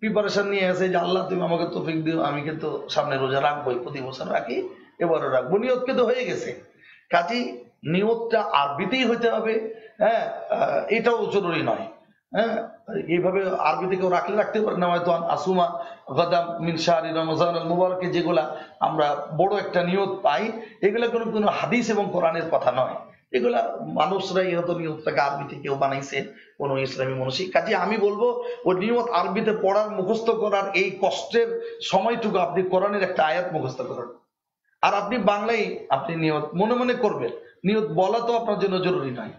প্রিপারেশন নিয়ে আসে যে আল্লাহ তুমি আমাকে তৌফিক দিও, আমি কিন্তু সামনে রোজা রাখবোই, প্রতি বছর রাখি, এবারও রাখবো, নিয়ত কিন্তু হয়ে গেছে। কাজেই নিয়তটা আরবিতেই হইতে হবে, হ্যাঁ, এটাও জরুরি নয়। হ্যাঁ, এইভাবে আরবিতে কেউ রাখলে রাখতে পারে না, হয়তো আসুমা গাদাম মিন শাহরি রমজান আল মুবারকে যেগুলা আমরা বড় একটা নিয়ত পাই, এগুলা কোনো হাদিস এবং কোরআনের কথা নয়, এগুলা মানুষরাই হয়তো নিয়তটাকে আরবিতে কেউ বানাইছে, কোন ইসলামী মনীষী। কাজে আমি বলবো ওই নিয়ত আরবিতে পড়ার, মুখস্থ করার এই কষ্টের সময়টুকু আপনি কোরআনের একটা আয়াত মুখস্থ করেন, আর আপনি বাংলায় আপনি নিয়ত মনে মনে করবেন। নিয়ত বলা তো আপনার জন্য জরুরি নয়।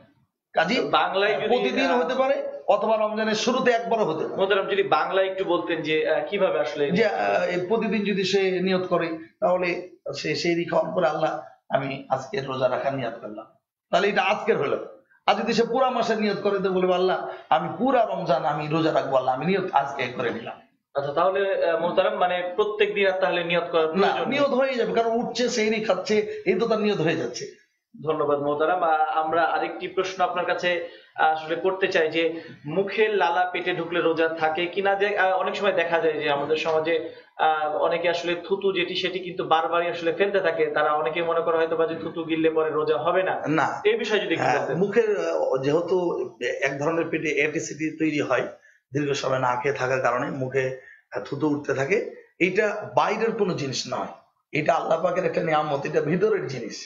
কাজে বাংলায় প্রতিদিন হতে পারে অথবা রমজানের শুরুতে একবারও হতে পারে। মোহতারাম যদি বাংলায় একটু বলতেন যে কিভাবে আসলে, যে প্রতিদিন যদি সে নিয়ত করে, তাহলে সে সেই খাওয়ার পরে আল্লাহ আমি আজকের রোজা রাখার নিয়ত করলাম, তাহলে এটা আজকের হলো। আর যদি সে পুরা মাসের নিয়ত করে তো বলবে আল্লাহ আমি পুরা রমজান আমি রোজা রাখবো, আল্লাহ আমি নিয়ত আজকে করে নিলাম। আচ্ছা, তাহলে মোহতারাম মানে প্রত্যেক দিন আর তাহলে নিয়ত করার না, প্রয়োজন নেই। নিয়ত হয়ে যাবে, কারণ উঠছে সেহরি খাচ্ছে, এই তো তার নিয়ত হয়ে যাচ্ছে। ধন্যবাদ মোহতারাম। আমরা আরেকটি প্রশ্ন আপনার কাছে আসলে করতে চাই যে মুখের লালা পেটে ঢুকলে রোজা থাকে কিনা। যে অনেক সময় দেখা যায় যে আমাদের সমাজে অনেকে আসলে থুতু যেটি সেটি কিন্তু বারবারই আসলে ফেলতে থাকে, তারা অনেকে মনে করে হয়তো বা যে থুতু গিললে পরে রোজা হবে না। না, এই বিষয়ে যদি একটু বলতেন। মুখের যেহেতু এক ধরনের পেটে অ্যাসিডিটি তৈরি হয় দীর্ঘ সময় না খেয়ে থাকার কারণে, মুখে থুতু উঠতে থাকে, এইটা বাইরের কোনো জিনিস নয়, এটা আল্লাহ পাকের একটা নিয়ামত, এটা ভিতরের জিনিস।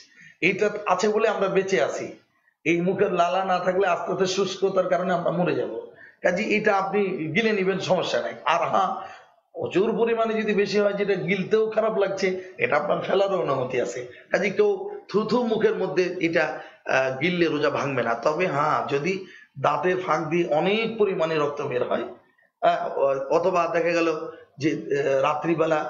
এইটা আছে বলে আমরা বেঁচে আছি। এই মুখের লালা না থাকলে আস্তে আস্তে শুষ্কতার কারণে আমরা মরে যাব। কাজে এটা আপনি গিলে নিবেন, সমস্যা নাই। আর হ্যাঁ, প্রচুর পরিমাণে যদি বেশি হয় যেটা গিলতেও খারাপ লাগছে, এটা আপনার ফেলারও অনুমতি আছে। কাজে কেউ থুথু মুখের মধ্যে এটা গিললে রোজা ভাঙবে না। তবে হ্যাঁ, যদি দাঁতের ফাঁক দিয়ে অনেক পরিমাণে রক্ত বের হয়, অথবা দেখা গেল যে রাত্রিবেলা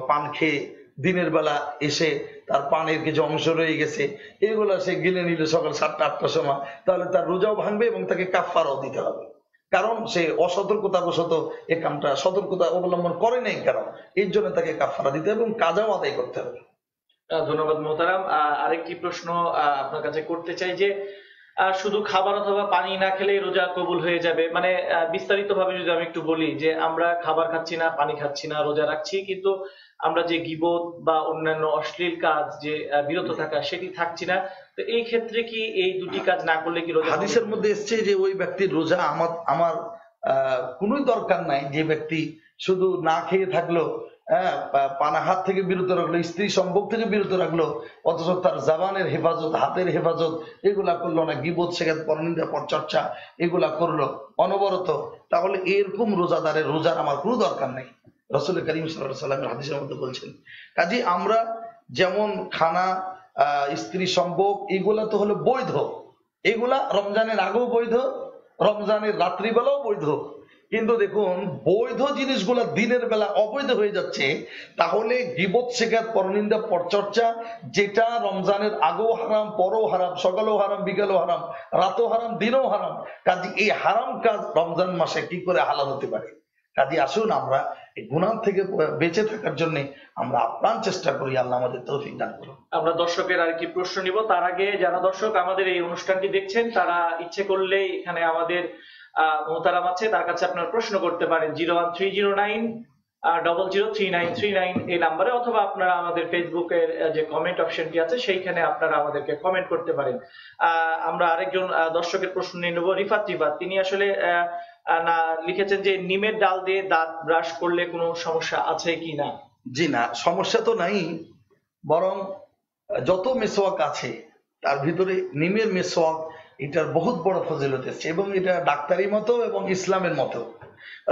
পান খেয়ে দিনের বেলা এসে তার পানের কিছু অংশ রয়ে গেছে, এগুলা সে গিলে নিলে সকাল 7টা-8টার সময়, তাহলে তার রোজাও ভাঙবে এবং তাকে কাফারাও দিতে হবে। কারণ সে অসতর্কতাবশত এই কামটা সতর্কতা অবলম্বন করে নাই, কারণ এর জন্য তাকে কাফারা দিতে হবে এবং কাজাও আদায় করতে হবে। ধন্যবাদ মোহতারাম। আরেকটি প্রশ্ন আপনার কাছে করতে চাই যে শুধু খাবার অথবা পানি না খেলেই রোজা কবুল হয়ে যাবে, মানে বিস্তারিত ভাবে যদি আমি একটু বলি যে আমরা খাবার খাচ্ছি না, পানি খাচ্ছি না, রোজা রাখছি, কিন্তু আমরা যে গীবত বা অন্যান্য অশ্লীল কাজ যে বিরত থাকা সেটি থাকছি না। তো এই ক্ষেত্রে কি এই দুটি কাজ না করলে কি রোজা? হাদিসের মধ্যে এসছে যে ওই ব্যক্তির রোজা আমার কোনোই দরকার নাই। যে ব্যক্তি শুধু না খেয়ে থাকলো, পানা হাত থেকে বিরত রাখলো, স্ত্রী সম্ভোগ থেকে বিরত রাখলো, অথচ তার জাবানের হেফাজত, হাতের হেফাজত এগুলা করলো না, গীবত শেখাত পরনিন্দা পরচর্চা এগুলা করলো অনবরত, তাহলে এরকম রোজাদারের রোজার আমার কোনো দরকার নেই। রাসূল করিম সাল্লাল্লাহু আলাইহি ওয়াসাল্লামের হাদিসের মধ্যে বলছেন। কাজে আমরা যেমন খানা, স্ত্রী সম্ভোগ এগুলা তো হলো বৈধ, এগুলা রমজানের আগেও বৈধ, রমজানের রাত্রিবেলাও বৈধ। কিন্তু দেখুন, বৈধ জিনিসগুলা দিনের বেলা অবৈধ হয়ে যাচ্ছে, তাহলে গীবত শেখাত পরনিন্দা পরচর্চা যেটা রমজানের আগেও হারাম, পরও হারাম, সকালেও হারাম, বিকালেও হারাম, রাতও হারাম, দিনও হারাম। কাজে এই হারাম কাজ রমজান মাসে কি করে হালাল হতে পারে? কাজে আসুন আমরা এই গুনাহ থেকে বেঁচে থাকার জন্য আমরা আপ্রাণ চেষ্টা করি। আল্লাহ আমাদের তৌফিক দান করুন। আমরা দর্শকের আর কি প্রশ্ন নিব, তার আগে যারা দর্শক আমাদের এই অনুষ্ঠানটি দেখছেন তারা ইচ্ছে করলে এখানে আমাদের মোহতারাম আছে, তার কাছে আপনারা প্রশ্ন করতে পারেন 01309003939 এই নাম্বারে, অথবা আপনারা আমাদের ফেসবুকের যে কমেন্ট অপশনটি আছে সেইখানে আপনারা আমাদেরকে কমেন্ট করতে পারেন। আমরা আরেকজন দর্শকের প্রশ্ন নিয়ে নেব। রিফাত, তিনি আসলে না লিখেছেন যে নিমের ডাল দিয়ে দাঁত ব্রাশ করলে কোনো সমস্যা আছে কি না? জি না, সমস্যা তো নাই, বরং যত মেসওয়াক আছে তার ভিতরে নিমের মেসওয়াক এটার বহুত বড় ফজিলত এসেছে, এবং এটা ডাক্তারি মতো এবং ইসলামের মতো।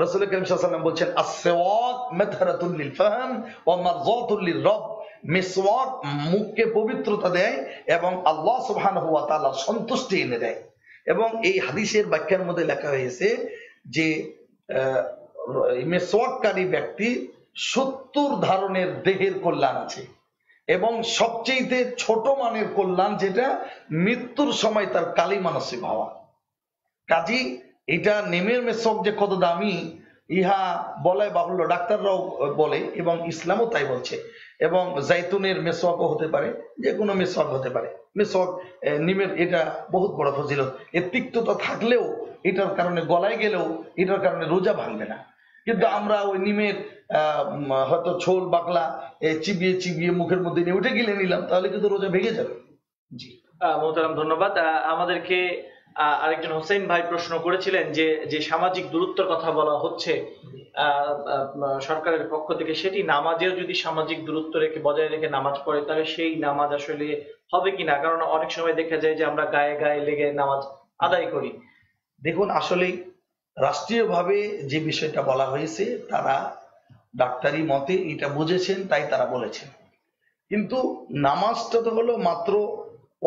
রাসূল করিম সাল্লাল্লাহু আলাইহি ওয়াসাল্লাম বলছেন, আস-সিওয়াক মাতহারাতুল লিল ফাম ওয়া মারযাতুল লির-রব। মেসওয়াক মুখকে পবিত্রতা দেয় এবং আল্লাহ সুবহানাহু ওয়া তাআলার সন্তুষ্টি এনে দেয়। এবং এই হাদিসের ব্যাখ্যার মধ্যে লেখা হয়েছে যে মেসওয়াককারী ব্যক্তি 70 ধরনের দেহের কল্যাণ আছে, এবং সবচেয়ে ছোট মানের কল্যাণ যেটা মৃত্যুর সময় তার কালিমা নসিব হওয়া। কাজী এটা নিমের মেসওয়াক যে কত দামি ইহা বলাই বাহুল্য, ডাক্তাররাও বলে এবং ইসলামও তাই বলছে। এবং জাইতুনের মেসওয়াকও হতে পারে, যে কোনো মেসওয়াক হতে পারে। মেসওয়াক নিমের এটা বহুত বড় ফজিলত। এর তিক্ততা থাকলেও, এটার কারণে গলায় গেলেও এটার কারণে রোজা ভাঙবে না। কিন্তু আমরা ওই নিমের হয়তো ছোল বাকলা চিবিয়ে চিবিয়ে মুখের মধ্যে নিয়ে উঠে গিলে নিলাম, তাহলে কিন্তু রোজা ভেঙে যাবে। জি মোহতারাম, ধন্যবাদ। আমাদেরকে আরেকজন হোসেন ভাই প্রশ্ন করেছিলেন যে যে সামাজিক দূরত্বের কথা বলা হচ্ছে সরকারের পক্ষ থেকে, সেটি নামাজেও যদি সামাজিক দূরত্ব রেখে বজায় রেখে নামাজ পড়ে তাহলে সেই নামাজ আসলে হবে কিনা? কারণ অনেক সময় দেখা যায় যে আমরা গায়ে গায়ে লেগে নামাজ আদায় করি। দেখুন, আসলে রাষ্ট্রীয়ভাবে যে বিষয়টা বলা হয়েছে তারা ডাক্তারি মতে এটা বুঝেছেন, তাই তারা বলেছেন। কিন্তু নামাজটা তো হলো মাত্র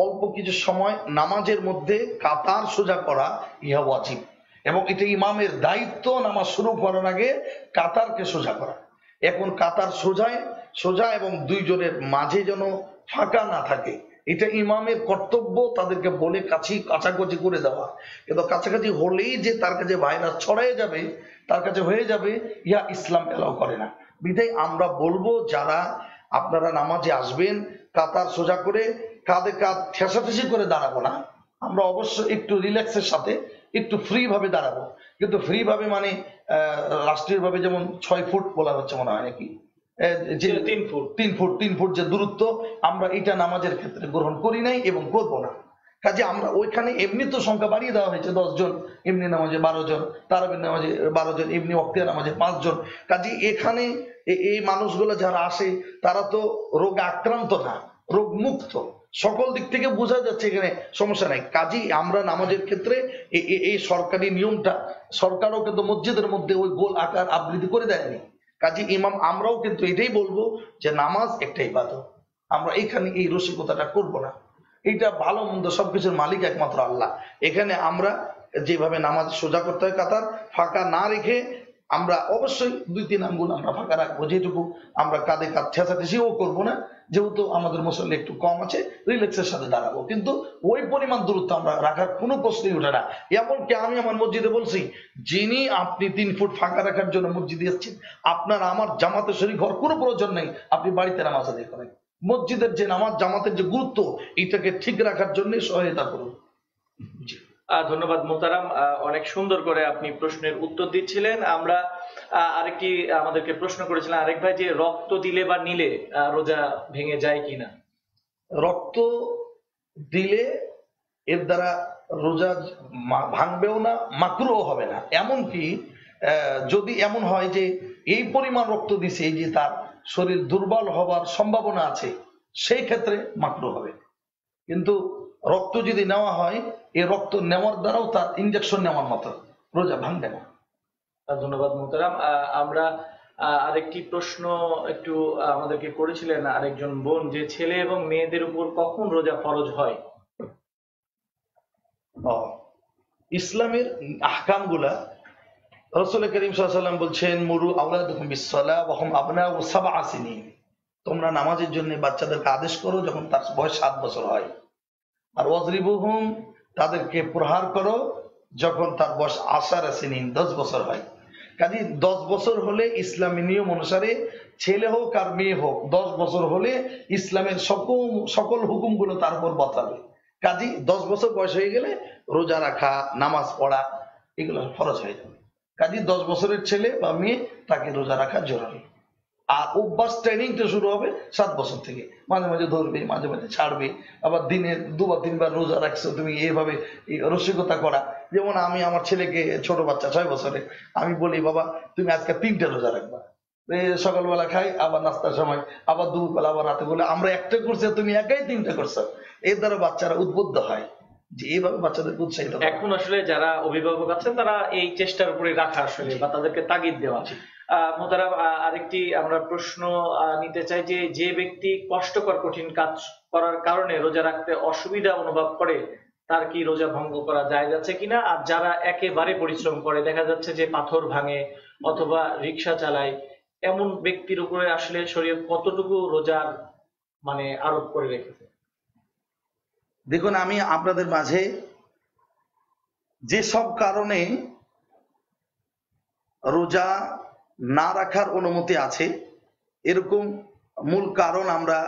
অল্প কিছু সময়। নামাজের মধ্যে কাতার সোজা করা ইহা ওয়াজিব, এবং এটা ইমামের দায়িত্ব নামাজ শুরু করার আগে কাতারকে সোজা করা। এখন কাতার সোজা এবং দুইজনের মাঝে যেন ফাঁকা না থাকে। এটা ইমামের কর্তব্য তাদেরকে বলে কাছাকাছি করে দেওয়া, কিন্তু কাছাকাছি হলেই যে তার কাছে ভাইরাস ছড়াই যাবে, তার কাছে হয়ে যাবে, ইয়া ইসলাম এলাও করে না। বিধায় আমরা বলবো যারা আপনারা নামাজে আসবেন কাতার সোজা করে কাঁধে কাঁধ ঠেসাঠেসি করে দাঁড়াবো না, আমরা অবশ্যই একটু রিল্যাক্সের সাথে একটু ফ্রি ভাবে দাঁড়াবো। কিন্তু ফ্রি ভাবে মানে রাষ্ট্রীয় ভাবে যেমন 6 ফুট বলা হচ্ছে মনে হয় নাকি, যে 3 ফুট যে দূরত্ব, আমরা এটা নামাজের ক্ষেত্রে গ্রহণ করি নাই এবং করব না। কাজে আমরা ওইখানে এমনি তো সংখ্যা বাড়িয়ে দেওয়া হয়েছে 10 জন, এমনি নামাজে 12 জন, তারাবির নামাজে 12 জন, এমনি অক্তিয়ার নামাজে 5 জন। কাজে এখানে এই মানুষগুলো যারা আসে তারা তো রোগে আক্রান্ত না, রোগ মুক্ত, সকল দিক থেকে বোঝা যাচ্ছে এখানে সমস্যা নাই। কাজেই আমরা নামাজের ক্ষেত্রে এই সরকারি নিয়মটা, সরকারও কিন্তু মসজিদের মধ্যে ওই গোল আকার আবৃত্তি করে দেয়নি। কাজী ইমাম আমরাও কিন্তু এটাই বলবো যে নামাজ একটা ইবাদত, আমরা এখানে এই রসিকতাটা করব না। এটা ভালো মন্দ সবকিছুর মালিক একমাত্র আল্লাহ। এখানে আমরা যেভাবে নামাজ সোজা করতে হয় কাতার ফাঁকা না রেখে, আমরা অবশ্যই 2-3 আঙ্গুল আমরা ফাঁকা রাখবো, যেটুকু আমরা কাঁধে কাঁধ ঠেসাঠেসিও করবো না, যেহেতু আমাদের মুসল্লি একটু কম আছে, রিল্যাক্সের সাথে দাঁড়াবো। কিন্তু ওই পরিমাণ দূরত্ব আমরা রাখার কোনো প্রশ্নই ওঠে না। এমনকি আমি আমার মসজিদে বলছি, যিনি আপনি 3 ফুট ফাঁকা রাখার জন্য মসজিদে এসেছেন, আপনার আমার জামাতে শরীক হওয়ার কোনো প্রয়োজন নেই, আপনি বাড়িতে নামাজ আদায় করেন। মসজিদের যে নামাজ জামাতের যে গুরুত্ব, এটাকে ঠিক রাখার জন্য সহায়তা করুন। ধন্যবাদ মোহতারাম, অনেক সুন্দর করে আপনি প্রশ্নের উত্তর দিচ্ছিলেন। আমরা আরেকটি আমাদেরকে প্রশ্ন করেছিলেন আরেক ভাই, যে রক্ত দিলে বা নিলে রোজা ভেঙে যায় কিনা। রক্ত দিলে এর দ্বারা রোজা ভাঙবেও না, মাকরুও হবে না। এমনকি যদি এমন হয় যে এই পরিমাণ রক্ত দিছে যে তার শরীর দুর্বল হবার সম্ভাবনা আছে, সেই ক্ষেত্রে মাকরু হবে। কিন্তু রক্ত যদি নেওয়া হয়, এই রক্ত নেওয়ার দ্বারাও তার ইনজেকশন নেওয়ার মতো, রোজা ভাঙবে না। ধন্যবাদ মোহতারাম। আমরা আরেকটি প্রশ্ন একটু আমাদেরকে করেছিলেন আরেকজন বোন, যে ছেলে এবং মেয়েদের উপর কখন রোজা ফরজ হয়। ইসলামের আহকাম গুলা রাসূল করিম সাল্লাল্লাহু আলাইহি ওয়াসাল্লাম বলছেন, মুরু আওলাদাকুম বিস-সালাহ ওয়া হুম আবনাউ 7 সিনিন, তোমরা নামাজের জন্য বাচ্চাদেরকে আদেশ করো যখন তার বয়স 7 বছর হয়। আর ওয়াজরিবুহুম, তাদেরকে প্রহার করো যখন তার বয়স 10 সিনিন, 10 বছর হয়। কাজে 10 বছর হলে ইসলামী নিয়ম অনুসারে ছেলে হোক আর মেয়ে হোক, 10 বছর হলে ইসলামের সকল হুকুমগুলো তার উপর বর্তাবে। কাজে 10 বছর বয়স হয়ে গেলে রোজা রাখা, নামাজ পড়া এগুলো ফরজ হয়ে যাবে। কাজে 10 বছরের ছেলে বা মেয়ে তাকে রোজা রাখা জরুরি। আর অভ্যাস ট্রেনিংটা শুরু হবে 7 বছর থেকে, মাঝে মাঝে ধরবে, মাঝে মাঝে ছাড়বে। আবার দিনে 2-3 বার রোজা রাখছো তুমি, এইভাবে রসিকতা করা। যেমন আমি আমার ছেলেকে, ছোট বাচ্চা 6 বছরে, আমি বলি বাবা তুমি আজকে 3টে রোজা রাখবা, সকালবেলা খাই, আবার নাস্তার সময়, আবার দুপুরবেলা, আবার রাতে। বলে আমরা একটা করছি তুমি একাই 3টে করছো। এর দ্বারা বাচ্চারা উদ্বুদ্ধ হয়, যে এইভাবে বাচ্চাদেরকে উৎসাহিত। এখন আসলে যারা অভিভাবক আছেন তারা এই চেষ্টার উপরে রাখা আসলে, বা তাদেরকে তাগিদ দেওয়া। মোহতারাম, আরেকটি আমরা প্রশ্ন নিতে চাই, যে ব্যক্তি কষ্টকর কঠিন কাজ করার কারণে রোজা রাখতে অসুবিধা অনুভব করে, তার কি রোজা ভঙ্গ করা জায়েজ আছে কিনা। আর যারা একেবারে পরিশ্রম করে, দেখা যাচ্ছে যে পাথর ভাঙে অথবা রিক্সা চালায়, এমন ব্যক্তির উপরে আসলে শরীয়ত কতটুকু রোজার মানে আরোপ করে রেখেছে। দেখুন, আমি আপনাদের মাঝে যেসব কারণে রোজা না রাখার অনুমতি আছে, এরকম মূল কারণ আমরা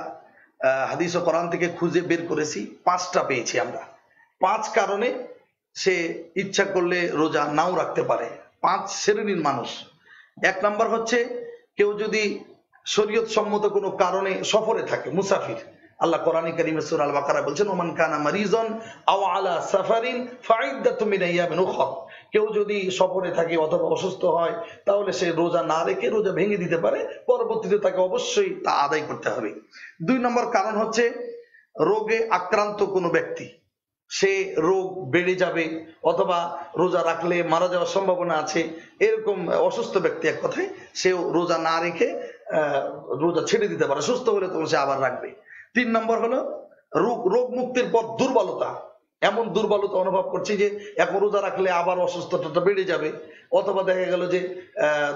হাদিস ও কোরআন থেকে খুঁজে বের করেছি, 5টা পেয়েছি আমরা। 5 কারণে সে ইচ্ছা করলে রোজা নাও রাখতে পারে। 5 শ্রেণীর মানুষ। 1 নম্বর হচ্ছে, কেউ যদি শরীয়ত সম্মত কোনো কারণে সফরে থাকে, মুসাফির। আল্লাহ কোরআনে কারীমে সূরা আল বাকারা বলছেন, ওমান কানা মারিজান আও আলা সাফারিন ফাইদ্দাতুম মিন আইয়ামিন উখরা। কেউ যদি সফরে থাকে অথবা অসুস্থ হয়, তাহলে সে রোজা না রেখে রোজা ভেঙে দিতে পারে, পরবর্তীতে তাকে অবশ্যই তা আদায় করতে হবে। 2 নম্বর কারণ হচ্ছে, রোগে আক্রান্ত কোনো ব্যক্তি, সে রোগ বেড়ে যাবে অথবা রোজা রাখলে মারা যাওয়ার সম্ভাবনা আছে, এরকম অসুস্থ ব্যক্তি, এক কথায় সেও রোজা না রেখে রোজা ছেড়ে দিতে পারে, সুস্থ হলে তখন সে আবার রাখবে। 3 নম্বর হলো রোগ মুক্তির পর দুর্বলতা, এমন দুর্বলতা অনুভব করছে যে এখন রোজা রাখলে আবার অসুস্থতাটা বেড়ে যাবে, অথবা দেখা গেল যে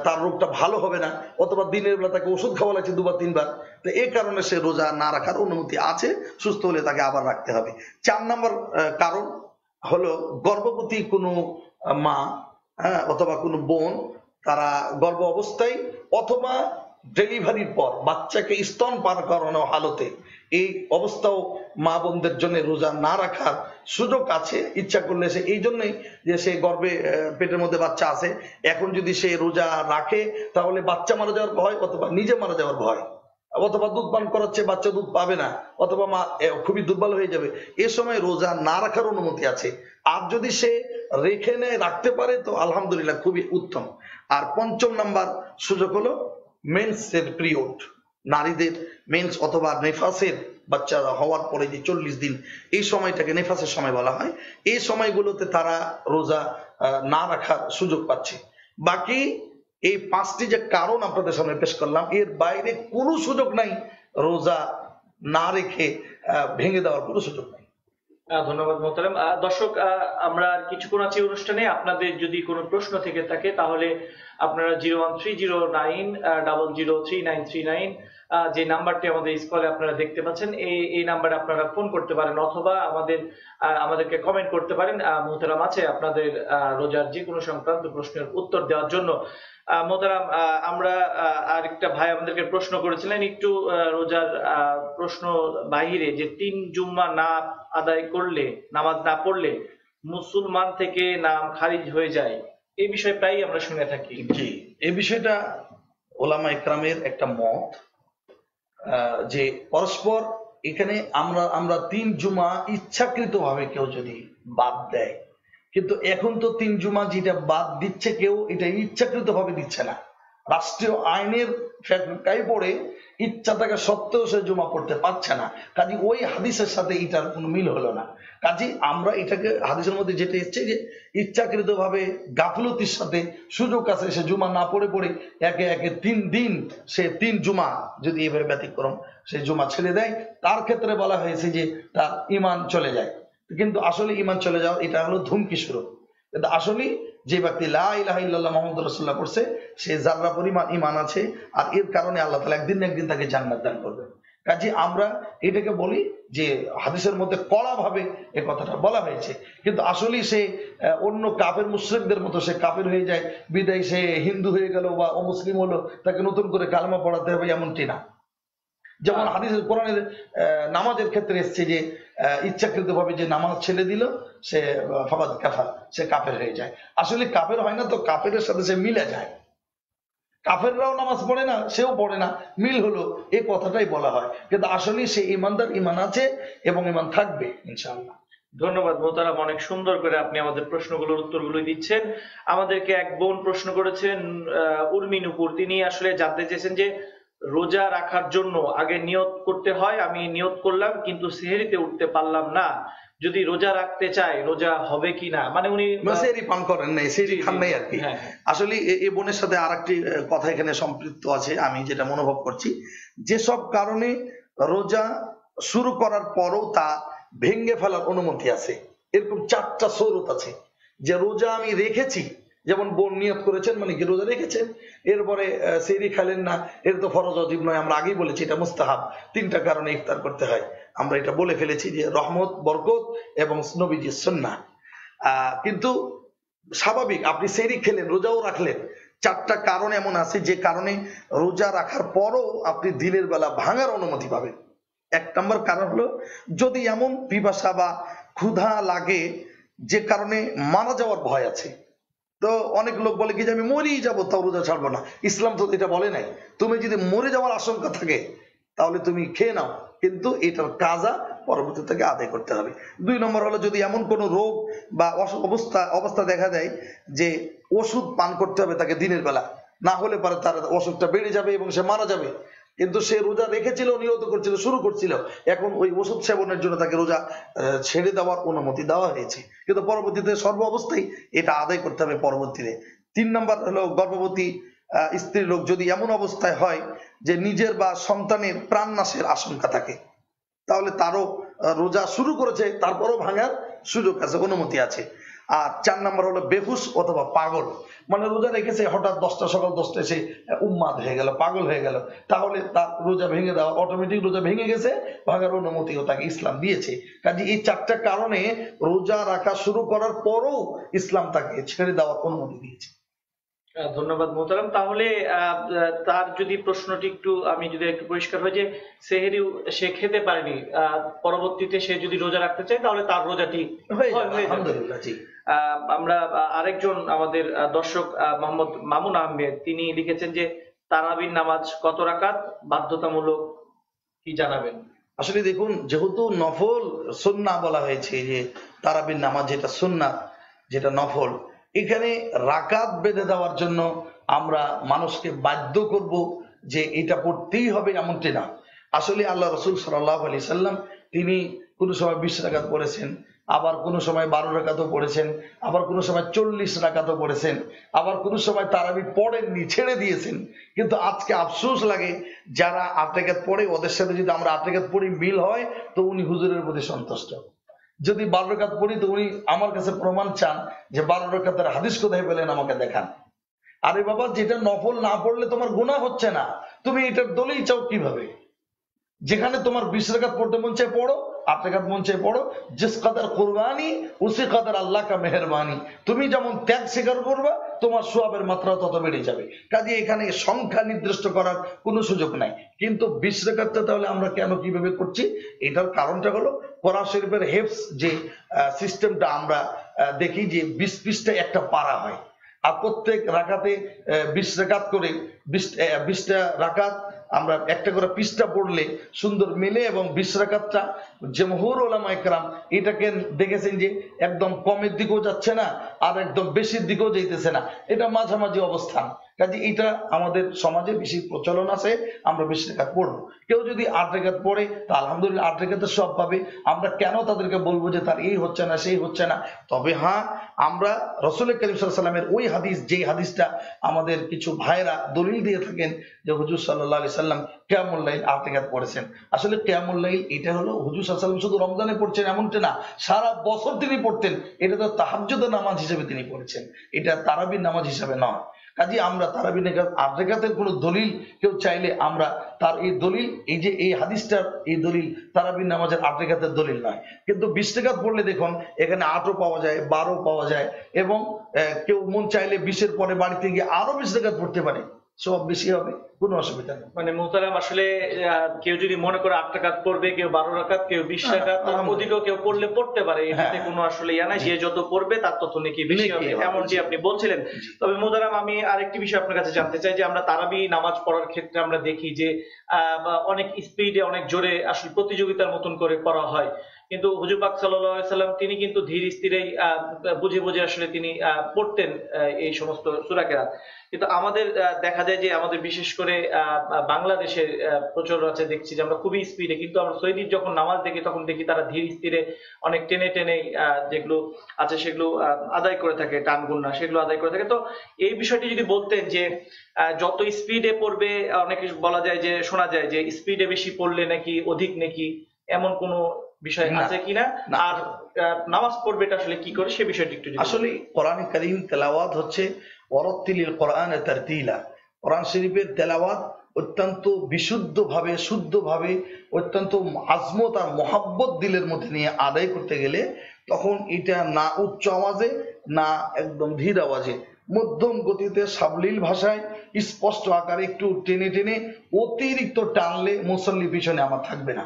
তার রোগটা ভালো হবে না, অথবা দিনের বেলা তাকে ওষুধ খাওয়া লাগছে 2 বা 3 বার, তো এই কারণে সে রোজা না রাখার অনুমতি আছে, সুস্থ হলে তাকে আবার রাখতে হবে। 4 নম্বর কারণ হলো গর্ভবতী কোনো মা, হ্যাঁ, অথবা কোনো বোন, তারা গর্ভ অবস্থায় অথবা ডেলিভারির পর বাচ্চাকে স্তন পান করানো হালতে, এই অবস্থাও মা বোনদের জন্য রোজা না রাখার সুযোগ আছে ইচ্ছা করলে। সে এই জন্যই যে সে গর্ভে পেটের মধ্যে বাচ্চা আছে, এখন যদি সে রোজা রাখে তাহলে বাচ্চা মারা যাওয়ার ভয়, অথবা নিজে মারা যাওয়ার ভয়, অথবা দুধ পান করাচ্ছে বাচ্চা দুধ পাবে না, অথবা মা খুবই দুর্বল হয়ে যাবে, এ সময় রোজা না রাখার অনুমতি আছে। আর যদি সে রেখে নেয়, রাখতে পারে, তো আলহামদুলিল্লাহ খুবই উত্তম। আর 5ম নাম্বার সুযোগ হলো মেন্সের পিরিয়ড, নারীদের মেন্স অথবা নেফাসের বাচ্চা হওয়ার পরে যে 40 দিন, এই সময়টাকে নেফাসের সময় বলা হয়, এই সময়গুলোতে তারা রোজা না রাখার সুযোগ পাচ্ছে। বাকি এই 5টি যে কারণ আপনাদের সামনে পেশ করলাম, এর বাইরে কোনো সুযোগ নাই রোজা না রেখে ভেঙে দেওয়ার কোনো সুযোগ নাই। ধন্যবাদ মোহতারাম। দর্শক, আমরা কিছুক্ষণ আছি অনুষ্ঠানে। আপনাদের যদি কোনো প্রশ্ন থেকে থাকে তাহলে আপনারা 01309003939 যে নাম্বারটি আমাদের স্ক্রিনে আপনারা দেখতে পাচ্ছেন, এই নাম্বারে আপনারা ফোন করতে পারেন, অথবা আমাদেরকে কমেন্ট করতে পারেন। মোহতারাম আছে আপনাদের রোজার যে কোনো সংক্রান্ত প্রশ্নের উত্তর দেওয়ার জন্য। মোহতারাম, আমরা আরেকটা ভাই আমাদেরকে প্রশ্ন করেছিলেন একটু রোজার প্রশ্ন বাহিরে, যে 3 জুম্মা না আদায় করলে, নামাজ না পড়লে মুসলমান থেকে নাম খারিজ হয়ে যায়, এই বিষয়ে প্রায় আমরা শুনে থাকি। জি, এই বিষয়টা ওলামা ইকরামের একটা মত, যে পরস্পর এখানে আমরা 3 জুমা ইচ্ছাকৃত ভাবে কেউ যদি বাদ দেয়, কিন্তু এখন তো 3 জুমা যেটা বাদ দিচ্ছে কেউ, এটা ইচ্ছাকৃত ভাবে দিচ্ছে না, রাষ্ট্রীয় আইনের ফ্যাক্টরি পড়ে ইচ্ছা থাকা সত্ত্বেও সে জুমা পড়তে পারছে না। কাজে ওই হাদিসের সাথে এটার কোনো মিল হলো না। কাজে আমরা এটাকে, হাদিসের মধ্যে যেটা এসছে যে ইচ্ছাকৃত ভাবে গাফলতির সাথে সুযোগ আছে, সে জুমা না পড়ে পড়ে একে একে 3 দিন, সে 3 জুমা যদি এভাবে ব্যতিক্রম সে জুমা ছেড়ে দেয়, তার ক্ষেত্রে বলা হয়েছে যে তার ঈমান চলে যায়। কিন্তু আসলে ঈমান চলে যাওয়া এটা হলো ধুমকি স্বরূপ। কিন্তু আসলে যে ব্যক্তি লা ইলাহা ইল্লাল্লাহ মুহাম্মাদুর রাসূলুল্লাহ পড়ছে, সে যারা পরিমাণ ঈমান আছে, আর এর কারণে আল্লাহ তাআলা একদিন না একদিন তাকে জান্নাত দান করবেন। কাজে আমরা এটাকে বলি যে হাদিসের মধ্যে কড়া ভাবে এই কথাটা বলা হয়েছে, কিন্তু আসলে সে অন্য কাফের মুশরিকদের মতো সে কাফের হয়ে যায়, বিদায় সে হিন্দু হয়ে গেল বা অমুসলিম হলো, তাকে নতুন করে কালেমা পড়াতে হবে এমনটি না। যেমন হাদিসের কোরআনের নামাজের ক্ষেত্রে এসছে যে ইচ্ছাকৃত ভাবে যে নামাজ ছেড়ে দিল সে ফাকাদ কাফার, সে কাফের হয়ে যায়। আসলে কাফের হয় না, তো কাফেরের সাথে সে মিলে যায়, কাফেররাও নামাজ পড়ে না, সেও পড়ে না, মিল হলো, এই কথাটাই বলা হয়। কিন্তু আসলে সে ইমানদার, ঈমান আছে এবং ঈমান থাকবে ইনশাআল্লাহ। ধন্যবাদ মোহতারাম, অনেক সুন্দর করে আপনি আমাদের প্রশ্নগুলোর উত্তরগুলো দিচ্ছেন। আমাদেরকে এক বোন প্রশ্ন করেছেন, উর্মি নুপুর, তিনি আসলে জানতে চেয়েছেন যে রোজা রাখার জন্য আগে নিয়ত করতে হয়, আমি নিয়ত করলাম কিন্তু সেহরিতে উঠতে পারলাম না, যদি রোজা রাখতে চাই রোজা হবে কিনা, মানে উনি সেহরি পান করেন নাই, সেহরি খান নাই আর কি। হ্যাঁ। আসলে এই বোনের সাথে আরেকটি কথা এখানে সম্পৃক্ত আছে, আমি যেটা মনোভব করছি, যেসব কারণে রোজা শুরু করার পরও তা ভেঙে ফেলার অনুমতি আছে, এরকম 4টা সূরত আছে। যে রোজা আমি রেখেছি, যেমন বোন নিয়ত করেছেন, মানে কি রোজা রেখেছেন, এরপরে সেহরি খেলেন না, এর তো ফরজ ওয়াজিব নয়, আমরা আগেই বলেছি এটা মুস্তাহাব, 3টা কারণে ইফতার করতে হয়, আমরা এটা বলে ফেলেছি যে রহমত, বরকত এবং নবীজির সুন্নাহ। কিন্তু স্বাভাবিক আপনি সেহরি খেলেন, রোজাও রাখলেন, 4টা কারণ এমন আছে যে কারণে রোজা রাখার পরও আপনি দিনের বেলা ভাঙার অনুমতি পাবেন। 1 নম্বর কারণ হলো যদি এমন পিপাসা বা ক্ষুধা লাগে যে কারণে মারা যাওয়ার ভয় আছে। তো অনেক লোক বলে কি যে আমি মরেই যাবো তাও রোজা ছাড়বো না, ইসলাম তো এটা বলে নাই। তুমি যদি মরে যাওয়ার আশঙ্কা থাকে তাহলে তুমি খেয়ে নাও, কিন্তু এটার কাজা পরবর্তী থেকে আদায় করতে হবে। 2 নম্বর হলো যদি এমন কোনো রোগ বা অবস্থা দেখা দেয় যে ওষুধ পান করতে হবে তাকে দিনের বেলা, না হলে পরে তার অসুখটা বেড়ে যাবে এবং সে মারা যাবে, কিন্তু সে রোজা রেখেছিল, নিয়ত করছিল, শুরু করছিল, এখন ওই ওষুধ সেবনের জন্য তাকে রোজা ছেড়ে দেওয়ার অনুমতি দেওয়া হয়েছে, কিন্তু পরবর্তীতে সর্ব অবস্থায় এটা আদায় করতে হবে পরবর্তীতে। 3 নম্বর হলো গর্ভবতী স্ত্রী লোক যদি এমন অবস্থায় হয় যে নিজের বা সন্তানের প্রাণ নাশের আশঙ্কা থাকে, তাহলে তারও রোজা শুরু করেছে তারপরও ভাঙার সুযোগ আছে, অনুমতি আছে। আর 4 নম্বর হলো বেহুশ অথবা পাগল, মানে রোজা রেখেছে হঠাৎ 10টা সকাল 10টা এসে উন্মাদ হয়ে গেল, পাগল হয়ে গেল, তাহলে তার রোজা ভেঙে দেওয়া, অটোমেটিক রোজা ভেঙে গেছে, ভাঙার অনুমতিও তাকে ইসলাম দিয়েছে। কাজে এই 4টা কারণে রোজা রাখা শুরু করার পরও ইসলাম তাকে ছেড়ে দেওয়ার অনুমতি দিয়েছে। ধন্যবাদ মোহতারাম। তাহলে তার যদি প্রশ্নটি আমি যদি একটু পরিষ্কার হয় যে সেহেরি সে খেতে পারেনি, পরবর্তীতে সে যদি রোজা রাখতে চায় তাহলে তার রোজাটি হয়ে যাবে। আলহামদুলিল্লাহ। জি। আমরা আরেকজন আমাদের দর্শক মোহাম্মদ মামুন আহমেদ, তিনি লিখেছেন যে তারাবির নামাজ কত রাকাত, বাধ্যতামূলক, কি জানাবেন? আসলে দেখুন, যেহেতু নফল সুন্নাহ বলা হয়েছে, যে তারাবির নামাজ যেটা সুন্নাত, যেটা নফল, এখানে রাকাত বেঁধে দেওয়ার জন্য আমরা মানুষকে বাধ্য করব যে এটা পড়তেই হবে এমনটি না। আসলে আল্লাহ রসুল সাল্লাল্লাহু আলাইহি সাল্লাম তিনি কোনো সময় 20 রাকাত পড়েছেন, আবার কোনো সময় 12 রাকাতও পড়েছেন, আবার কোনো সময় 40 রাকাতও পড়েছেন, আবার কোনো সময় তারাবি পড়েননি, ছেড়ে দিয়েছেন। কিন্তু আজকে আফসোস লাগে যারা 8 রাকাত পড়ে, ওদের সাথে যদি আমরা 8 রাকাত পড়ি মিল হয় তো উনি হুজুরের প্রতি সন্তুষ্ট। যদি 12 রাকাত পড়ি তো উনি আমার কাছে প্রমাণ চান যে 12 রাকাতের হাদিস কোথায় পেলেন, আমাকে দেখান। আরে বাবা, যেটা নফল না পড়লে তোমার গুনাহ হচ্ছে না, তুমি এটার দলিল চাও কিভাবে? যেখানে তোমার 20 রাকাত পড়তে মন চায় পড়ো, 8 রাকাত মন চায় পড়ো। জিস কদর কুরবানি উসি কদর আল্লাহ কা মেহরবানি। তুমি যেমন ত্যাগ স্বীকার করবা, তোমার সওয়াবের মাত্রা তত বেড়ে যাবে। কাজে এখানে সংখ্যা নির্দিষ্ট করার কোনো সুযোগ নাই। কিন্তু 20 রাকাতটা তাহলে আমরা কেন কিভাবে করছি, এটার কারণটা হলো কোরআন শরীফের হেফজ যে সিস্টেমটা আমরা দেখি যে 20 পৃষ্ঠা একটা পারা হয়, আর প্রত্যেক রাকাতে 20 রাকাত করে 20টা রাকাত আমরা একটা করে পৃষ্ঠা পড়লে সুন্দর মিলে, এবং 20 রাকাতটা জমহুর উলামায়ে কেরাম এটাকে দেখেছেন যে একদম কমের দিকেও যাচ্ছে না, আর একদম বেশির দিকেও যাইতেছে না, এটা মাঝামাঝি অবস্থান। কাজে এটা আমাদের সমাজে বেশি প্রচলন আছে, আমরা 20 রাকাত পড়বো। কেউ যদি 8 রাকাত পড়ে তা আলহামদুলিল্লাহ 8 রাকাতের সব পাবে। আমরা কেন তাদেরকে বলবো যে তার এই হচ্ছে না সেই হচ্ছে না? তবে হ্যাঁ, আমরা রাসূল করিম সাল্লাল্লাহু আলাইহি ওয়াসাল্লামের ওই হাদিস, যে হাদিসটা আমাদের কিছু ভাইরা দলিল দিয়ে থাকেন যে হুজুর সাল্লাল্লাহু আলাইহি সাল্লাম কিয়ামুল লাইল 8 রাকাত পড়েছেন। আসলে কিয়ামুল লাইল এটা হলো হুজুর সাল্লাল্লাহু আলাইহি ওয়াসাল্লাম শুধু রমজানে পড়ছেন এমনটা না, সারা বছর তিনি পড়তেন। এটা তো তাহাজ্জুদের নামাজ হিসেবে তিনি পড়েছেন, এটা তারাবির নামাজ হিসেবে নয়। কাজে আমরা তারাবির 8 রাকাতের কোনো দলিল কেউ চাইলে আমরা তার এই দলিল, এই যে এই হাদিসটার এই দলিল তারাবির নামাজের 8 রাকাতের দলিল নয়। কিন্তু 20 রাকাত পড়লে দেখুন এখানে 8ও পাওয়া যায়, 12ও পাওয়া যায়, এবং কেউ মন চাইলে 20-এর পরে বাড়িতে গিয়ে আরো 20 রাকাত পড়তে পারে, সব বেশি হবে, কোনো অসুবিধা নেই। মানে মোহতারাম, আসলে কেউ যদি মনে করে 8 রাকাত পড়বে, কেউ 12 রাকাত, কেউ 20 রাকাত, অধিকও কেউ পড়লে পড়তে পারে, এটাতে কোনো আসলে ইয়া নাই। যে যত পড়বে তার তত নেকি বেশি হবে, এমনটি আপনি বলছিলেন। তবে মোহতারাম, আমি আরেকটি বিষয় আপনার কাছে জানতে চাই যে আমরা তারাবি নামাজ পড়ার ক্ষেত্রে আমরা দেখি যে অনেক স্পিডে, অনেক জোরে আসলে প্রতিযোগিতার মতন করে পড়া হয়, কিন্তু হুজুর পাক সাল্লাল্লাহু আলাইহি সাল্লাম তিনি কিন্তু ধীর স্থিরেই বুঝে বুঝে আসলে তিনি পড়তেন এই সমস্ত সূরা কেরাত। কিন্তু আমাদের দেখা যায় যে আমাদের বিশেষ করে বাংলাদেশের প্রচলন আছে, দেখছি যে আমরা খুবই স্পিডে, কিন্তু আমরা সৌদির যখন নামাজ দেখি তখন দেখি তারা ধীর স্থিরে অনেক টেনে টেনে যেগুলো আছে সেগুলো আদায় করে থাকে, টান গুন্না সেগুলো আদায় করে থাকে। তো এই বিষয়টি যদি বলতেন যে যত স্পিডে পড়বে, অনেকে বলা যায় যে, শোনা যায় যে স্পিডে বেশি পড়লে নাকি অধিক নাকি, এমন কোনো বিষয় আছে কিনা, আর নামাজ পড়বে এটা আসলে কি করে, সে বিষয়টি একটু। আসলে কোরআনে কারীম তেলাওয়াত হচ্ছে ওয়ারাত্তিলিল কোরআনে তারতিলা। কোরআন শরীফের তেলাওয়াত অত্যন্ত বিশুদ্ধভাবে, শুদ্ধভাবে, অত্যন্ত আজমত আর মহাব্বত দিলের মধ্যে নিয়ে আদায় করতে গেলে তখন এটা না উচ্চ আওয়াজে, না একদম ধীর আওয়াজে, মধ্যম গতিতে সাবলীল ভাষায় স্পষ্ট আকারে একটু টেনে টেনে, অতিরিক্ত টানলে মুসল্লি পিছনে আমার থাকবে না,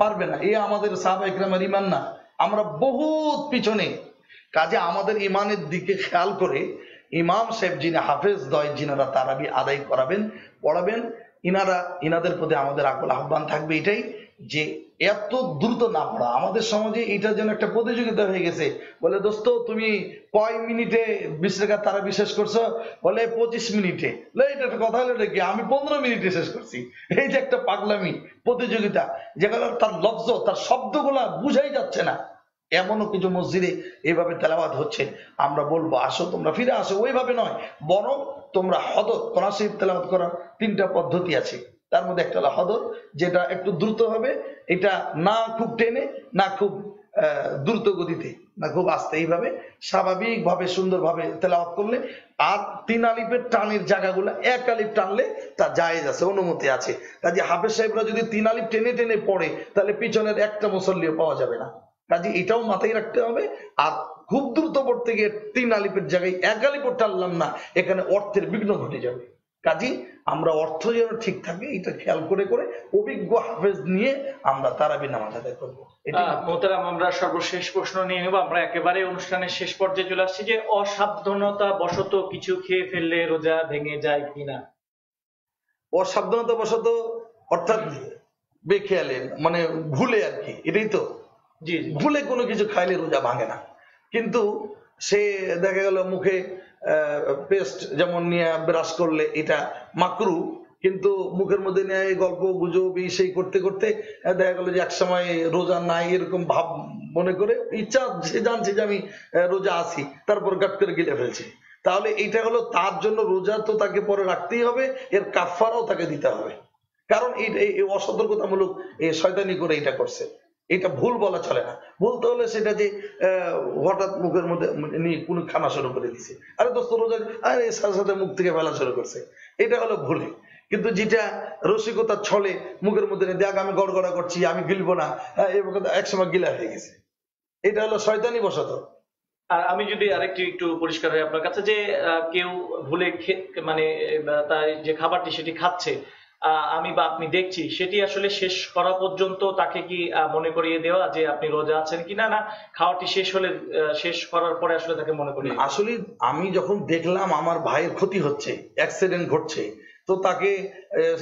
পারবে না। এ আমাদের সাহাবা ইকরামের ঈমান না, আমরা বহুত পিছনে। কাজে আমাদের ঈমানের দিকে খেয়াল করে ইমাম সাহেব যিনি হাফেজ দয়, যিনারা তারাবি আদায় করাবেন, পড়াবেন, ইনাদের প্রতি আমাদের আকুল আহ্বান থাকবে এটাই যে এত দ্রুত না পড়া। আমাদের সমাজে এটা যেন একটা প্রতিযোগিতা হয়ে গেছে, বলে দোস্ত তুমি কয় মিনিটে 20 রাকাত তারাবি শেষ করছো? বলে 25 মিনিটে। এটা একটা কথা হলো নাকি, আমি 15 মিনিটে শেষ করছি। এই যে একটা পাগলামি প্রতিযোগিতা, যেগুলো তার লফজ, তার শব্দগুলা বুঝাই যাচ্ছে না। এমনও কিছু মসজিদে এইভাবে তেলাওয়াত হচ্ছে, আমরা বলবো আসো তোমরা ফিরে আসো, ওইভাবে নয়, বরং তোমরা হদর, কোরআন শরীফ তেলাওয়াত করার 3টা পদ্ধতি আছে, তার মধ্যে একটা হলো হদর, যেটা একটু দ্রুত হবে, এটা না খুব টেনে না খুব দ্রুত গতিতে, না, খুব আস্তে, এইভাবে স্বাভাবিক ভাবে সুন্দরভাবে তেলাওয়াত করলে। আর 3 আলিফের টানের জায়গাগুলো 1 আলিফ টানলে তা জায়েজ আছে, অনুমতি আছে। কাজে হাফেজ সাহেবরা যদি 3 আলিফ টেনে টেনে পড়ে তাহলে পিছনের একটা মুসল্লিও পাওয়া যাবে না। কাজে এটাও মাথায় রাখতে হবে। আর খুব দ্রুত পড়তে গিয়ে 3 আলিফের জায়গায় 1 আলিফও টানলাম না, এখানে অর্থের বিঘ্ন ঘটে যাবে। কাজে আমরা অর্থ যেন ঠিক থাকে এটা খেয়াল করে করে অভিজ্ঞ হাফেজ নিয়ে আমরা তারাবি নামাজ আদায় করবো। মোহতারাম, আমরা সর্বশেষ প্রশ্ন নিয়ে নেব। আমরা একেবারে অনুষ্ঠানের শেষ পর্যায়ে চলে আসছি যে অসাবধানতা বশত কিছু খেয়ে ফেললে রোজা ভেঙে যায় কিনা? অসাবধানতা বশত অর্থাৎ বেখেয়ালে, মানে ভুলে আর কি, এটাই তো। জি, ভুলে কোনো কিছু খাইলে রোজা ভাঙে না। কিন্তু সে দেখা গেল মুখে পেস্ট যেমন নিয়ে ব্রাশ করলে এটা মাকরু, কিন্তু মুখের মধ্যে নিয়ে গল্প গুজব এই সেই করতে করতে দেখা গেল যে এক সময় রোজা নাই এরকম ভাব মনে করে ইচ্ছা, সে জানছে যে আমি রোজা আছি, তারপর গাট করে গিলে ফেলছে, তাহলে এটা হলো তার জন্য রোজা তো তাকে পরে রাখতেই হবে, এর কাফারাও তাকে দিতে হবে। কারণ এই অসতর্কতামূলক এই শয়তানি করে এটা করছে, এটা ভুল বলা চলে না। বলতে হলে সেটা যে হঠাৎ মুখের মধ্যে নিয়ে কোনো খানা শুরু করে দিছে, আরে দোস্ত রোজা, আরে সাথে সাথে মুখ থেকে ফেলা শুরু করছে, এটা হলো ভুলে। কিন্তু যেটা রসিকতার ছলে মুখের মধ্যে দেখ আমি গড়গড়া করছি, আমি গিলবো না, একসময় গিলা হয়ে গেছে, এটা হলো শয়তানি বশত। আর আমি যদি আরেকটি একটু পরিষ্কার হয় আপনার কাছে, যে কেউ ভুলে মানে তার যে খাবারটি সেটি খাচ্ছে, আমি বা আপনি দেখছি, সেটি আসলে শেষ করা পর্যন্ত তাকে কি মনে করিয়ে দেওয়া যে আপনি রোজা আছেন কিনা, না খাওয়াটি শেষ হলে শেষ করার পরে আসলে তাকে মনে করিয়ে? আসলে আমি যখন দেখলাম আমার ভাইয়ের ক্ষতি হচ্ছে, অ্যাক্সিডেন্ট ঘটছে, তো তাকে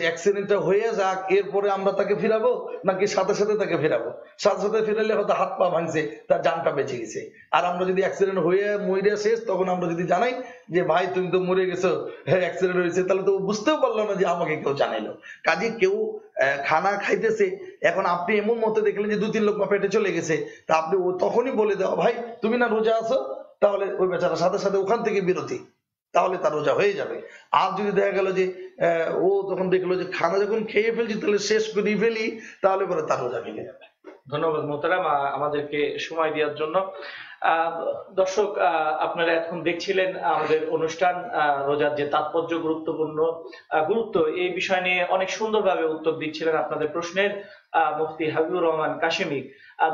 অ্যাক্সিডেন্টটা হয়ে যাক এরপরে আমরা তাকে ফিরাবো, নাকি সাথে সাথে তাকে ফিরাবো? সাথে সাথে ফিরালে হয়তো হাত পা ভাঙছে, তার জানটা বেঁচে গেছে। আর আমরা যদি অ্যাক্সিডেন্ট হয়ে মরে শেষ, তখন আমরা যদি জানাই যে ভাই তুমি তো মরে গেছো, হ্যাঁ অ্যাক্সিডেন্ট হয়েছে, তাহলে তো বুঝতেও পারলো না যে আমাকে কেউ জানাইলো। কাজে কেউ খানা খাইতেছে, এখন আপনি এমন মতে দেখলেন যে 2-3 লোক পেটে চলে গেছে, তা আপনি তখনই বলে দেওয়া ভাই তুমি না রোজা আছো, তাহলে ওই বেচারা সাথে সাথে ওখান থেকে বিরতি, তাহলে তার রোজা হয়ে যাবে। আর যদি দেখা গেল যে ও তখন দেখলো যে খানা যখন খেয়ে ফেলছি তাহলে শেষ করে ফেলি, তাহলে পরে তার রোজা ভেঙে যাবে। ধন্যবাদ মোহতারাম আমাদেরকে সময় দেওয়ার জন্য। দর্শক, আপনারা এখন দেখছিলেন আমাদের অনুষ্ঠান রোজার যে তাৎপর্য, গুরুত্ব এই বিষয় নিয়ে অনেক সুন্দরভাবে উত্তর দিচ্ছিলেন আপনাদের প্রশ্নের মুফতি হাবিবুর রহমান কাশেমি।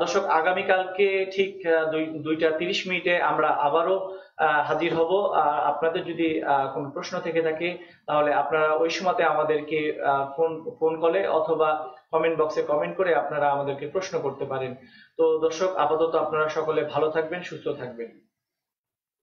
দর্শক, আগামীকালকে ঠিক 2টা 30 মিনিটে আমরা আবারও হাজির হব। আপনাদের যদি কোনো প্রশ্ন থেকে থাকে তাহলে আপনারা ওই সময়তে আমাদেরকে ফোন কলে অথবা কমেন্ট বক্সে কমেন্ট করে আপনারা আমাদেরকে প্রশ্ন করতে পারেন। তো দর্শক, আপাতত আপনারা সকলে ভালো থাকবেন, সুস্থ থাকবেন।